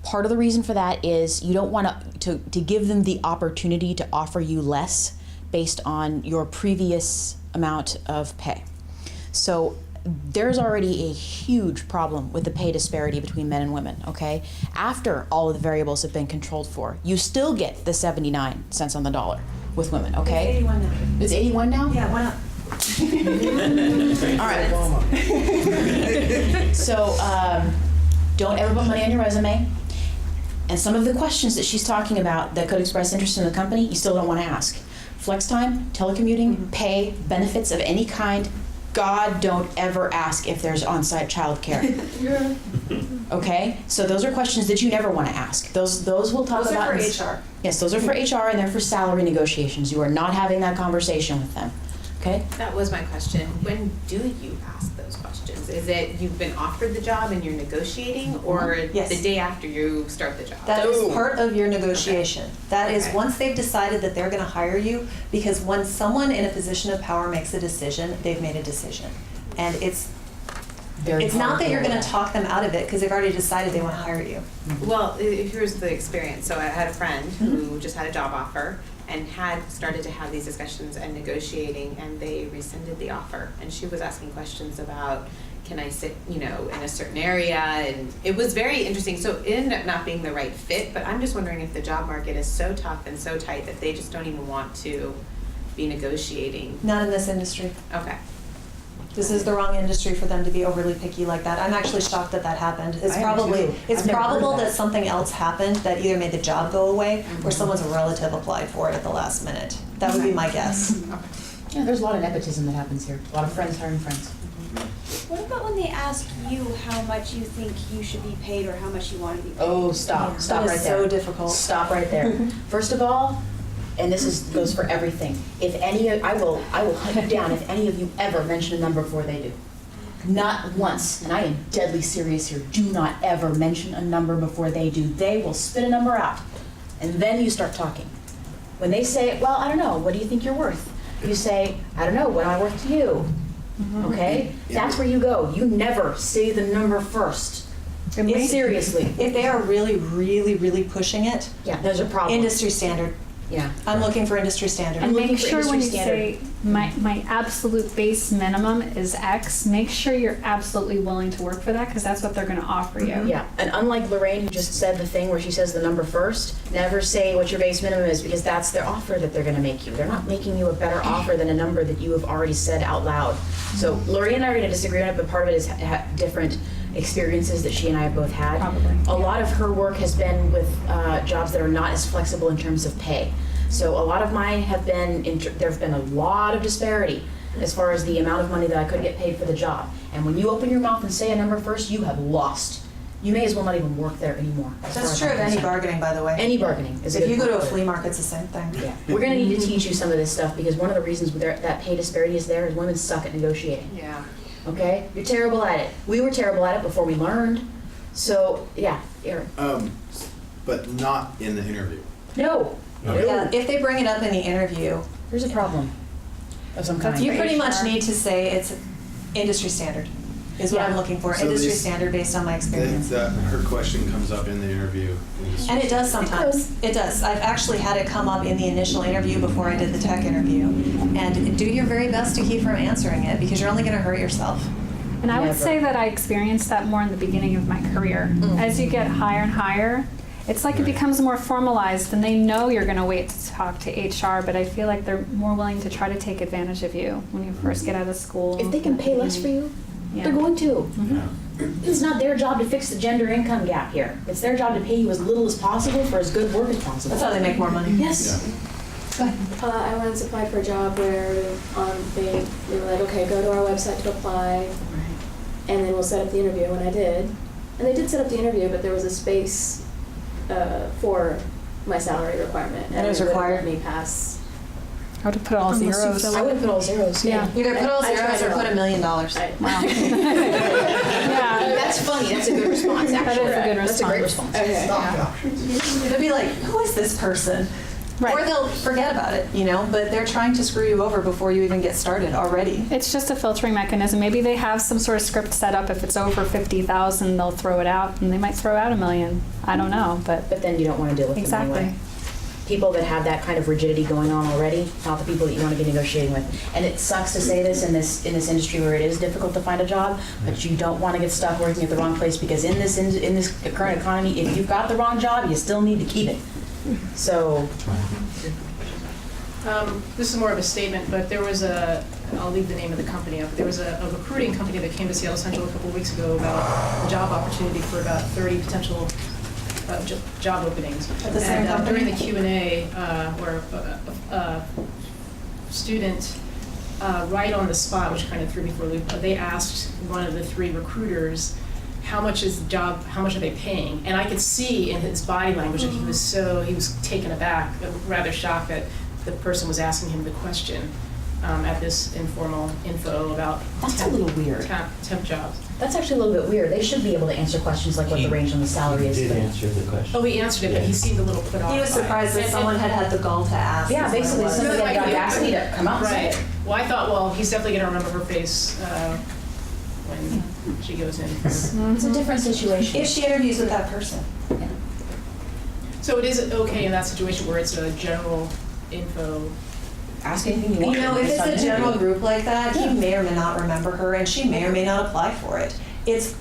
Part of the reason for that is you don't want to give them the opportunity to offer you less based on your previous amount of pay. So there's already a huge problem with the pay disparity between men and women, okay? After all of the variables have been controlled for, you still get the 79 cents on the dollar with women, okay? It's 81 now. It's 81 now? Yeah, why not? All right. So don't ever put money on your resume. And some of the questions that she's talking about that could express interest in the company, you still don't want to ask. Flex time, telecommuting, pay, benefits of any kind. God, don't ever ask if there's on-site childcare. Okay? So those are questions that you never want to ask. Those we'll talk about. Those are for HR. Yes, those are for HR and they're for salary negotiations. You are not having that conversation with them. Okay? That was my question. When do you ask those questions? Is it you've been offered the job and you're negotiating, or Yes. the day after you start the job? That is part of your negotiation. Okay. That is Okay. once they've decided that they're going to hire you, because when someone in a position of power makes a decision, they've made a decision. And it's not that you're going to talk them out of it because they've already decided they want to hire you. Well, here's the experience. So I had a friend who just had a job offer and had started to have these discussions and negotiating, and they rescinded the offer. And she was asking questions about, can I sit, in a certain area? And it was very interesting. So it ended up not being the right fit, but I'm just wondering if the job market is so tough and so tight that they just don't even want to be negotiating. Not in this industry. Okay. This is the wrong industry for them to be overly picky like that. I'm actually shocked that that happened. It's I am too. it's I've never probable heard that that. something else happened that either made the job go away or someone's relative applied for it at the last minute. That would be my guess. Yeah, there's a lot of nepotism that happens here. A lot of friends hiring friends. What about when they ask you how much you think you should be paid or how much you want to be paid? Oh, stop. Stop That right is there. so difficult. Stop right there. First of all, and this goes for everything. If any, I will hunt you down if any of you ever mention a number before they do. Not once, and I am deadly serious here. Do not ever mention a number before they do. They will spit a number out, and then you start talking. When they say, well, I don't know, what do you think you're worth? You say, I don't know, what am I worth to you? Okay? That's where you go. You never say the number first. Seriously. If they are really, really, really pushing it, Yeah, there's a problem. industry standard. Yeah. I'm looking for industry standard. And looking make for sure when you industry standard. say my absolute base minimum is X, make sure you're absolutely willing to work for that because that's what they're going to offer you. Yeah, and unlike Lorraine, who just said the thing where she says the number first, never say what your base minimum is because that's their offer that they're going to make you. They're not making you a better offer than a number that you have already said out loud. So Lorraine and I are going to disagree on it, but part of it is different experiences that she and I have both had. Probably. A lot of her work has been with jobs that are not as flexible in terms of pay. So a lot of mine have been, there have been a lot of disparity as far as the amount of money that I could get paid for the job. And when you open your mouth and say a number first, you have lost. You may as well not even work there anymore. as far That's as true I'm of any concerned. bargaining, by the way. Any bargaining is a If good you go to a word. flea market, it's the same thing. Yeah, we're gonna need to teach you some of this stuff because one of the reasons that pay disparity is there is women suck at negotiating. Yeah. Okay, you're terrible at it. We were terrible at it before we learned. So yeah, Erin. But not in the interview. No. Yeah, if they bring it up in the interview, There's a problem of some kind. you pretty much need to say it's industry standard, is what I'm looking for. So Industry these- standard based on my experience. Her question comes up in the interview. And it does sometimes. It does. I've actually had it come up in the initial interview before I did the tech interview. And do your very best to keep from answering it because you're only going to hurt yourself. And I would Never. say that I experienced that more in the beginning of my career. As you get higher and higher, it's like it becomes more formalized and they know you're going to wait to talk to HR, but I feel like they're more willing to try to take advantage of you when you first get out of school. If they can pay less for you, Yeah. they're going to. It's not their job to fix the gender income gap here. It's their job to pay you as little as possible for as good work as possible. That's how they make more money. Yes. I once applied for a job where they were like, okay, go to our website to apply, and then we'll set up the interview, and I did. And they did set up the interview, but there was a space for my salary requirement. And it was they wouldn't required? let me pass. I would have put all Unless you zeros. fill I would put all zeros. Yeah. Either put all I zeros tried or it put all. $1 million. Wow. Yeah. That's funny. That's a good response, actually. That is a good That's a great response. Okay. They'll be like, who is this person? Right. Or they'll forget about it, but they're trying to screw you over before you even get started already. It's just a filtering mechanism. Maybe they have some sort of script set up. If it's over 50,000, they'll throw it out, and they might throw out $1 million. I don't know, but But then you don't want to deal with exactly. them anyway. People that have that kind of rigidity going on already, not the people that you want to be negotiating with. And it sucks to say this in this industry where it is difficult to find a job, but you don't want to get stuck working at the wrong place because in this current economy, if you've got the wrong job, you still need to keep it. So. This is more of a statement, but there was I'll leave the name of the company up. There was a recruiting company that came to Seattle Central a couple of weeks ago about a job opportunity for about 30 potential job openings. At the same And company? during the Q&A, where a student, right on the spot, which kind of threw me for a loop, they asked one of the 3 recruiters, how much are they paying? And I could see in his body language that he was taken aback, rather shocked that the person was asking him the question. at this informal info about That's a little weird. temp jobs. That's actually a little bit weird. They should be able to answer questions like what the range on the salary is. He did but- answer the question. Oh, he answered it, but he seemed a little put off. He was by it. surprised that someone had the gall to ask. Yeah, is what it basically was. somebody had the Like, audacity to come out and say Right. it. Well, I thought, well, he's definitely gonna remember her face when she goes in. It's a different situation. If she interviews with that person. So it is okay in that situation where it's a general info. Ask anything you want. You know, if it's a general group like that, he may or may not remember her, and she may or may not apply for it. It's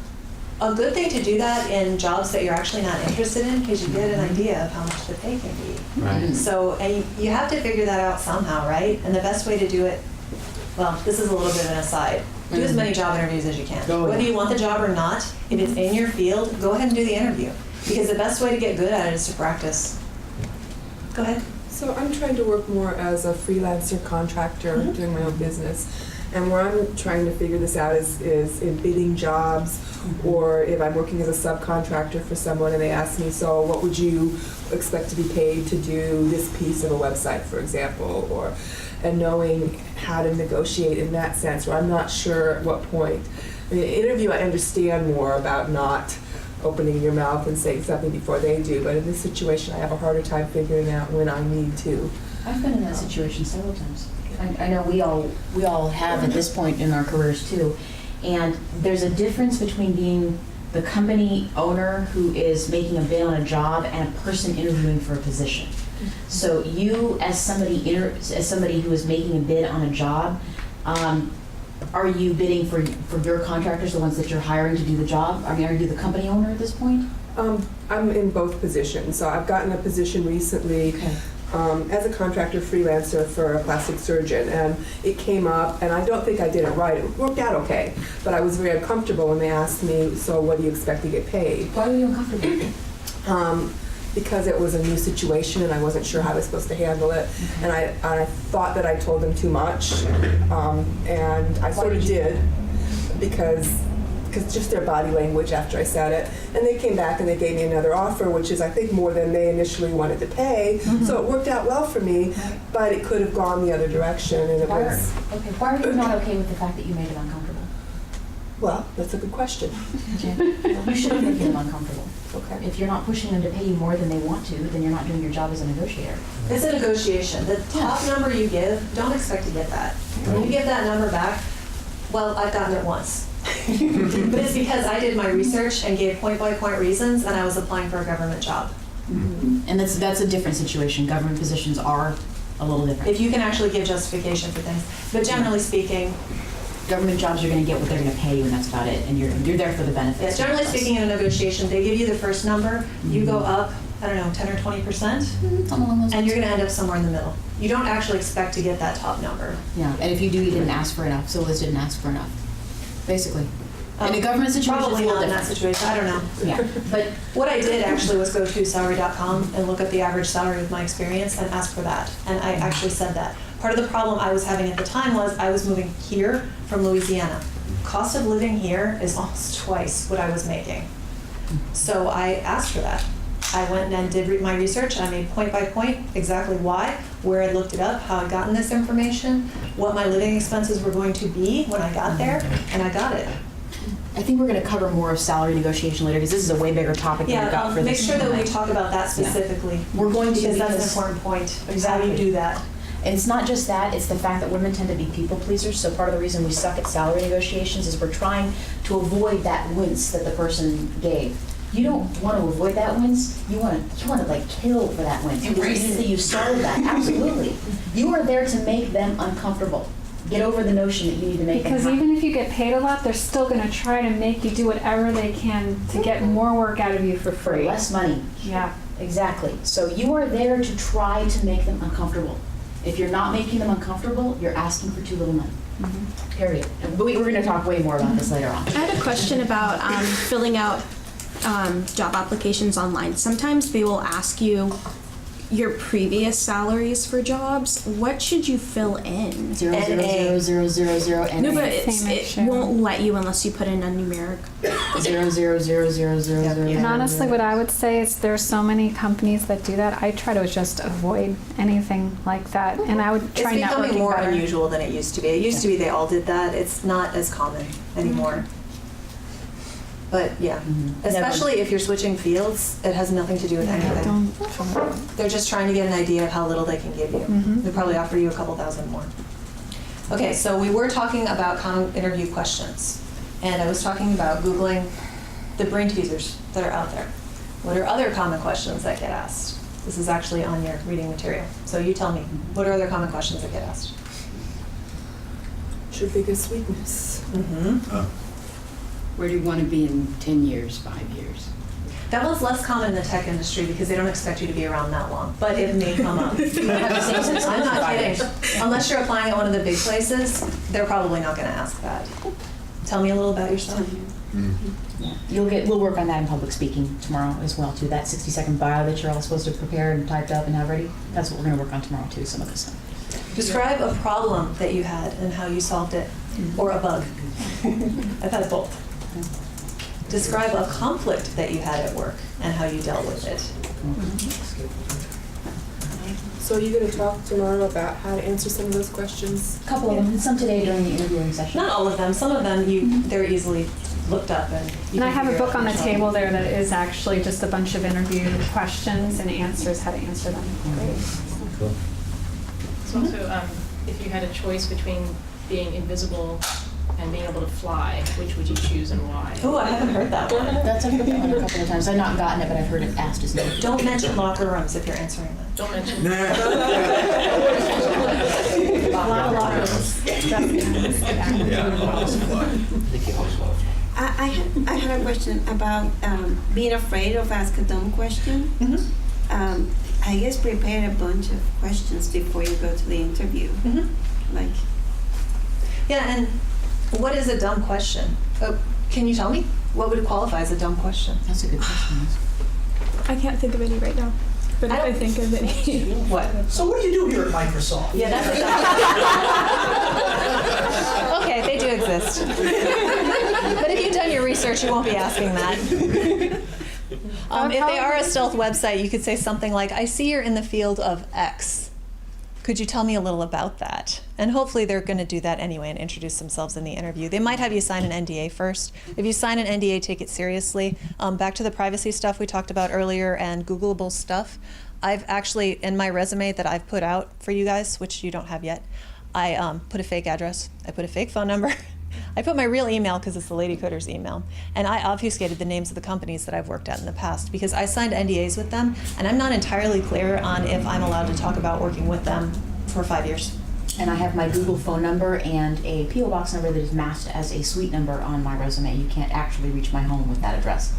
a good thing to do that in jobs that you're actually not interested in, because you get an idea of how much the pay can be. Right. So, and you have to figure that out somehow, right? And the best way to do it, well, this is a little bit of an aside. Do as many job interviews as you can. Whether you want the job or not, if it's in your field, go ahead and do the interview. Because the best way to get good at it is to practice. Go ahead. So I'm trying to work more as a freelancer contractor, doing my own business. And where I'm trying to figure this out is in bidding jobs, or if I'm working as a subcontractor for someone and they ask me, so what would you expect to be paid to do this piece of a website, for example, and knowing how to negotiate in that sense, where I'm not sure at what point. I mean, in an interview I understand more about not opening your mouth and saying something before they do, but in this situation I have a harder time figuring out when I need to. I've been in that situation several times. I know we all have at this point in our careers too. And there's a difference between being the company owner who is making a bid on a job and a person interviewing for a position. So you, as somebody who is making a bid on a job, are you bidding for your contractors, the ones that you're hiring to do the job? I mean, are you the company owner at this point? I'm in both positions. So I've gotten a position recently as a contractor freelancer for a plastic surgeon, and it came up, and I don't think I did it right. It worked out okay, but I was very uncomfortable when they asked me, so what do you expect to get paid? Why were you uncomfortable? Because it was a new situation and I wasn't sure how I was supposed to handle it. And I thought that I told them too much, and I sort of did, because just their body language after I said it. And they came back and they gave me another offer, which is I think more than they initially wanted to pay. So it worked out well for me, but it could have gone the other direction, and it was... Okay, why are you not okay with the fact that you made them uncomfortable? Well, that's a good question. You shouldn't make them uncomfortable. Okay. If you're not pushing them to pay you more than they want to, then you're not doing your job as a negotiator. It's a negotiation. The top number you give, don't expect to get that. When you give that number back, well, I've gotten it once. But it's because I did my research and gave point-by-point reasons, and I was applying for a government job. And that's a different situation. Government positions are a little different. If you can actually give justification for things. But generally speaking, government jobs, you're going to get what they're going to pay you, and that's about it. And you're there for the benefits. yeah, generally speaking, in a negotiation, they give you the first number, you go up, I don't know, 10 or 20%, and you're going to end up somewhere in the middle. You don't actually expect to get that top number. Yeah, and if you do, you didn't ask for enough. So Liz didn't ask for enough, basically. In a government situation, Probably it's a not little in that different. situation, I don't know. Yeah, but What I did actually was go to salary.com and look up the average salary with my experience and ask for that. And I actually said that. Part of the problem I was having at the time was I was moving here from Louisiana. Cost of living here is almost twice what I was making. So I asked for that. I went and did my research. I made point by point exactly why, where I looked it up, how I'd gotten this information, what my living expenses were going to be when I got there, and I got it. I think we're going to cover more of salary negotiation later because this is a way bigger topic than we got for make this. sure that we talk about that specifically. We're going to because that's an important point. How do you do that? And it's not just that, it's the fact that women tend to be people pleasers. So part of the reason we suck at salary negotiations is we're trying to avoid that wince that the person gave. You don't want to avoid that wince. You want to like kill for that wince. Embrace Because it. you started that. Absolutely. You are there to make them uncomfortable. Get over the notion that you need to make Because them happy. even if you get paid a lot, they're still going to try to make you do whatever they can to get more work out of you for For free. less money. Yeah. Exactly. So you are there to try to make them uncomfortable. If you're not making them uncomfortable, you're asking for too little money. Period. But we're going to talk way more about this later on. I had a question about filling out job applications online. Sometimes they will ask you your previous salaries for jobs, what should you fill in? 0.00000 No, but Same it won't let you unless you put in a numeric. 0.00000. And honestly, what I would say is there's so many companies that do that. I try to just avoid anything like that, and I would try It's becoming networking more better. unusual than it used to be. It used to be they all did that. It's not as common anymore. But yeah, especially if you're switching fields, it has nothing to do with anything. They're just trying to get an idea of how little they can give you. They probably offer you a couple thousand more. Okay, so we were talking about common interview questions, and I was talking about Googling the brain teasers that are out there. What are other common questions that get asked? This is actually on your reading material. So you tell me, what are other common questions that get asked? What's your biggest weakness? Where do you want to be in 10 years, 5 years? That one's less common in the tech industry because they don't expect you to be around that long, but it may come up. I'm not kidding. Unless you're applying at one of the big places, they're probably not going to ask that. Tell me a little about yourself. Yeah. We'll work on that in public speaking tomorrow as well too. That 60-second bio that you're all supposed to prepare and typed up and have ready. That's what we're going to work on tomorrow too. Some of this stuff. Describe a problem that you had and how you solved it, or a bug. I've had both. Describe a conflict that you had at work and how you dealt with it. So are you going to talk tomorrow about how to answer some of those questions? A couple of them, and some today during the interviewing session. Not all of them. Some of them they're easily looked up and. And I have a book on the table there that is actually just a bunch of interview questions and answers, how to answer them. Great. Cool. It's also, if you had a choice between being invisible and being able to fly, which would you choose and why? Oh, I haven't heard that one. I've heard that one a couple of times. I've not gotten it, but I've heard it asked as well. Don't mention locker rooms if you're answering that. Don't mention. A lot of locker rooms. I had a question about being afraid of asking a dumb question. I guess prepare a bunch of questions before you go to the interview. Like, yeah, and what is a dumb question? Can you tell me? What would qualify as a dumb question? That's a good question. I can't think of any right now, but if I think of any. What? So what do you do here at Microsoft? Yeah, that's a okay, they do exist. But if you've done your research, you won't be asking that. If they are a stealth website, you could say something like, I see you're in the field of X. Could you tell me a little about that? And hopefully they're going to do that anyway and introduce themselves in the interview. They might have you sign an NDA first. If you sign an NDA, take it seriously. Back to the privacy stuff we talked about earlier and Googleable stuff. I've actually, in my resume that I've put out for you guys, which you don't have yet, I put a fake address. I put a fake phone number. I put my real email because it's the Lady Coder's email. And I obfuscated the names of the companies that I've worked at in the past because I signed NDAs with them and I'm not entirely clear on if I'm allowed to talk about working with them for 5 years. And I have my Google phone number and a P.O. box number that is masked as a suite number on my resume. You can't actually reach my home with that address.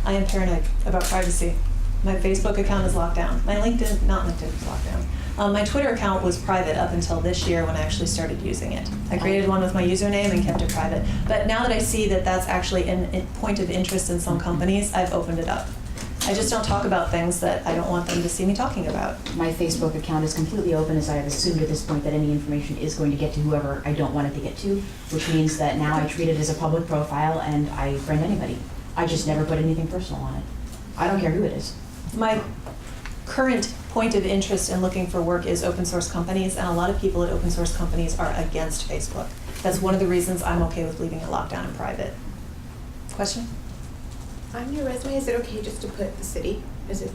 I am paranoid about privacy. My Facebook account is locked down. My LinkedIn, not LinkedIn, is locked down. My Twitter account was private up until this year when I actually started using it. I created one with my username and kept it private. But now that I see that that's actually a point of interest in some companies, I've opened it up. I just don't talk about things that I don't want them to see me talking about. My Facebook account is completely open, as I have assumed at this point that any information is going to get to whoever I don't want it to get to, which means that now I treat it as a public profile and I friend anybody. I just never put anything personal on it. I don't care who it is. My current point of interest in looking for work is open source companies, and a lot of people at open source companies are against Facebook. That's one of the reasons I'm okay with leaving it locked down in private. Question? On your resume, is it okay just to put the city? Is it,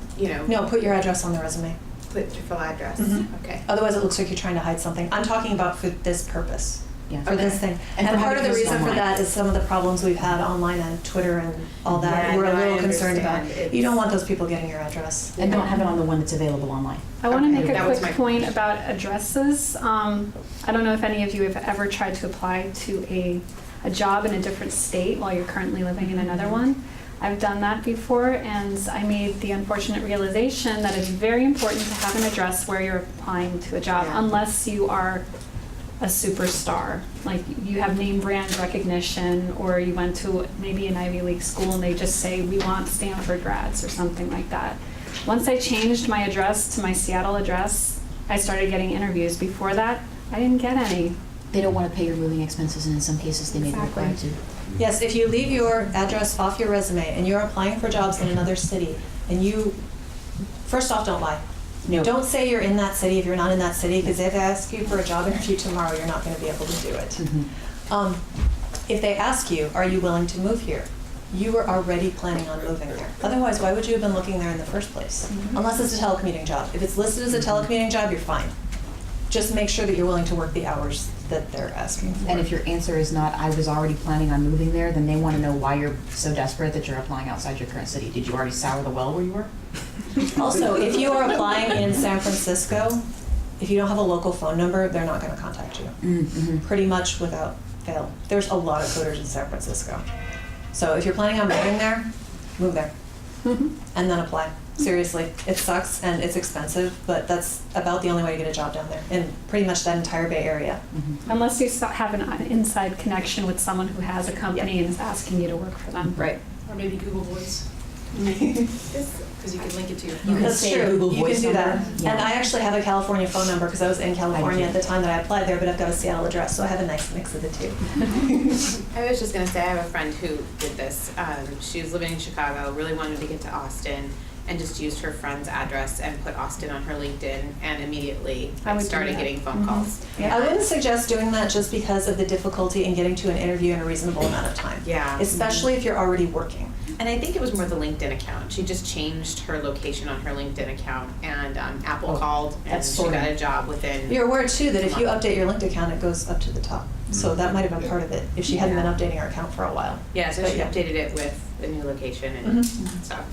No, put your address on the resume. Put your full address? Okay. Otherwise it looks like you're trying to hide something. I'm talking about for this purpose. Yeah. For this thing. And for part of the having this reason for online. that is some of the problems we've had online on Twitter and all that. Yeah, We're a no, I little concerned about. understand. You don't want those people getting your address. And don't have it on the one that's available online. I want to make that a was quick my point question. about addresses. I don't know if any of you have ever tried to apply to a job in a different state while you're currently living in another one. I've done that before, and I made the unfortunate realization that it's very important to have an address where you're applying to a job, unless you are a superstar, like you have name brand recognition, or you went to maybe an Ivy League school and they just say we want Stanford grads or something like that. Once I changed my address to my Seattle address, I started getting interviews. Before that, I didn't get any. They don't want to pay your moving expenses, and in some cases, they may be required to. Yes, if you leave your address off your resume and you're applying for jobs in another city, and you, first off, don't lie. No. Don't say you're in that city if you're not in that city, because if they ask you for a job interview tomorrow, you're not going to be able to do it. If they ask you, are you willing to move here? You were already planning on moving there. Otherwise, why would you have been looking there in the first place? Unless it's a telecommuting job. If it's listed as a telecommuting job, you're fine. Just make sure that you're willing to work the hours that they're asking for. And if your answer is not, I was already planning on moving there, then they want to know why you're so desperate that you're applying outside your current city. Did you already sour the well where you were? Also, if you are applying in San Francisco, if you don't have a local phone number, they're not going to contact you. Pretty much without fail. There's a lot of coders in San Francisco. So if you're planning on moving there, move there. And then apply. Seriously, it sucks and it's expensive, but that's about the only way to get a job down there in pretty much that entire Bay Area. Unless you have an inside connection with someone who has a company and is asking you to work for them. Right. Or maybe Google Voice. Because you can link it to your phone. That's true. You can do that. Yeah. And I actually have a California phone number because I was in California at the time that I applied there, but I've got a Seattle address, so I have a nice mix of the two. I was just gonna say, I have a friend who did this. She was living in Chicago, really wanted to get to Austin, and just used her friend's address and put Austin on her LinkedIn, and immediately started getting phone calls. I wouldn't suggest doing that just because of the difficulty in getting to an interview in a reasonable amount of time. Yeah. Especially if you're already working. And I think it was more the LinkedIn account. She just changed her location on her LinkedIn account, and Apple called, and she got a job within. You're aware too that if you update your LinkedIn account, it goes up to the top. So that might have been part of it, if she hadn't been updating her account for a while. Yeah, so she updated it with the new location and stuff.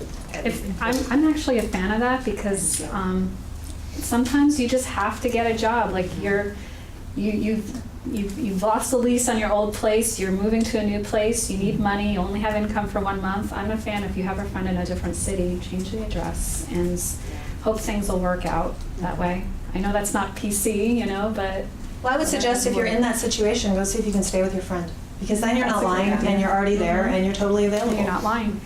I'm actually a fan of that because sometimes you just have to get a job. Like you've lost the lease on your old place, you're moving to a new place, you need money, you only have income for 1 month. I'm a fan if you have a friend in a different city, change the address and hope things will work out that way. I know that's not PC, but... Well, I would suggest if you're in that situation, go see if you can stay with your friend. Because then you're not lying and you're already there and you're totally available. You're not lying.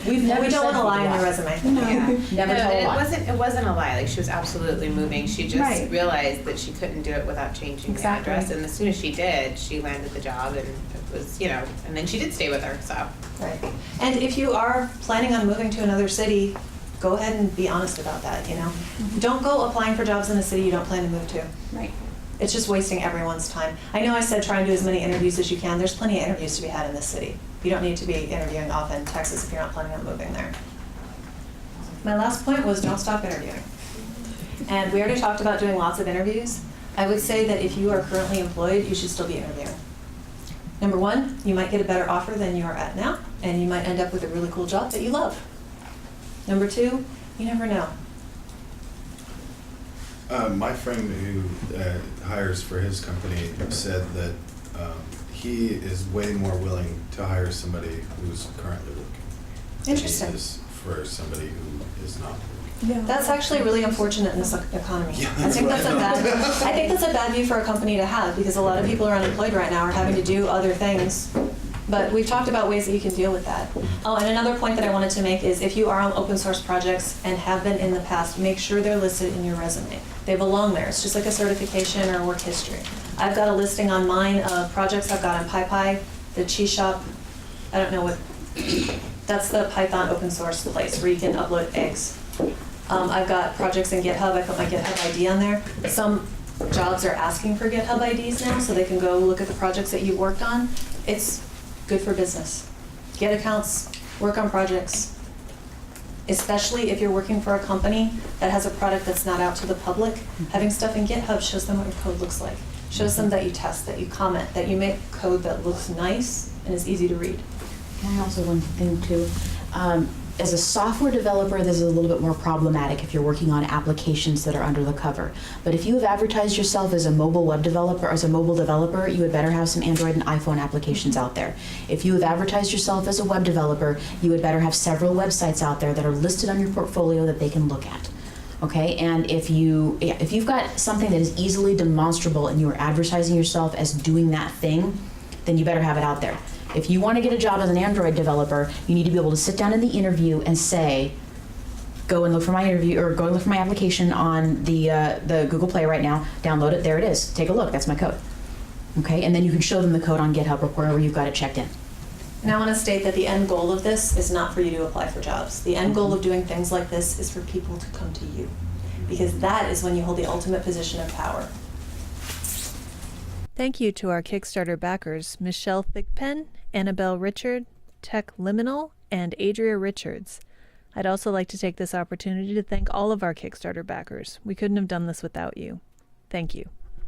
We don't want to lie on your resume. Never told a lie. It wasn't a lie. Like, she was absolutely moving. She just realized that she couldn't do it without changing the address. And as soon as she did, she landed the job, and it was, and then she did stay with her. So. Right. And if you are planning on moving to another city, go ahead and be honest about that. Don't go applying for jobs in a city you don't plan to move to. Right. It's just wasting everyone's time. I know I said try and do as many interviews as you can. There's plenty of interviews to be had in this city. You don't need to be interviewing off in Texas if you're not planning on moving there. My last point was don't stop interviewing. And we already talked about doing lots of interviews. I would say that if you are currently employed, you should still be interviewing. Number one, you might get a better offer than you are at now, and you might end up with a really cool job that you love. Number two, you never know. My friend who hires for his company said that he is way more willing to hire somebody who's currently working. Interesting. Than he is for somebody who is not working. Yeah. That's actually really unfortunate in this economy. I think that's a bad view for a company to have because a lot of people are unemployed right now or having to do other things. But we've talked about ways that you can deal with that. Oh, and another point that I wanted to make is if you are on open source projects and have been in the past, make sure they're listed in your resume. They belong there. It's just like a certification or work history. I've got a listing on mine of projects I've got on PyPy, the Cheese Shop. I don't know what, that's the Python open source place where you can upload eggs. I've got projects in GitHub. I put my GitHub ID on there. Some jobs are asking for GitHub IDs now so they can go look at the projects that you've worked on. It's good for business. Get accounts, work on projects, especially if you're working for a company that has a product that's not out to the public. Having stuff in GitHub shows them what your code looks like. Shows them that you test, that you comment, that you make code that looks nice and is easy to read. And also one thing too, as a software developer, this is a little bit more problematic if you're working on applications that are under the cover. But if you have advertised yourself as a mobile web developer, as a mobile developer, you would better have some Android and iPhone applications out there. If you have advertised yourself as a web developer, you would better have several websites out there that are listed on your portfolio that they can look at. Okay, and if you've got something that is easily demonstrable and you are advertising yourself as doing that thing, then you better have it out there. If you want to get a job as an Android developer, you need to be able to sit down in the interview and say, go and look for my interview, or go and look for my application on the Google Play right now, download it, there it is, take a look, that's my code. Okay, and then you can show them the code on GitHub or wherever you've got it checked in. And I want to state that the end goal of this is not for you to apply for jobs. The end goal of doing things like this is for people to come to you, because that is when you hold the ultimate position of power. Thank you to our Kickstarter backers, Michelle Thigpen, Annabelle Richard, Tech Liminal, and Adria Richards. I'd also like to take this opportunity to thank all of our Kickstarter backers. We couldn't have done this without you. Thank you.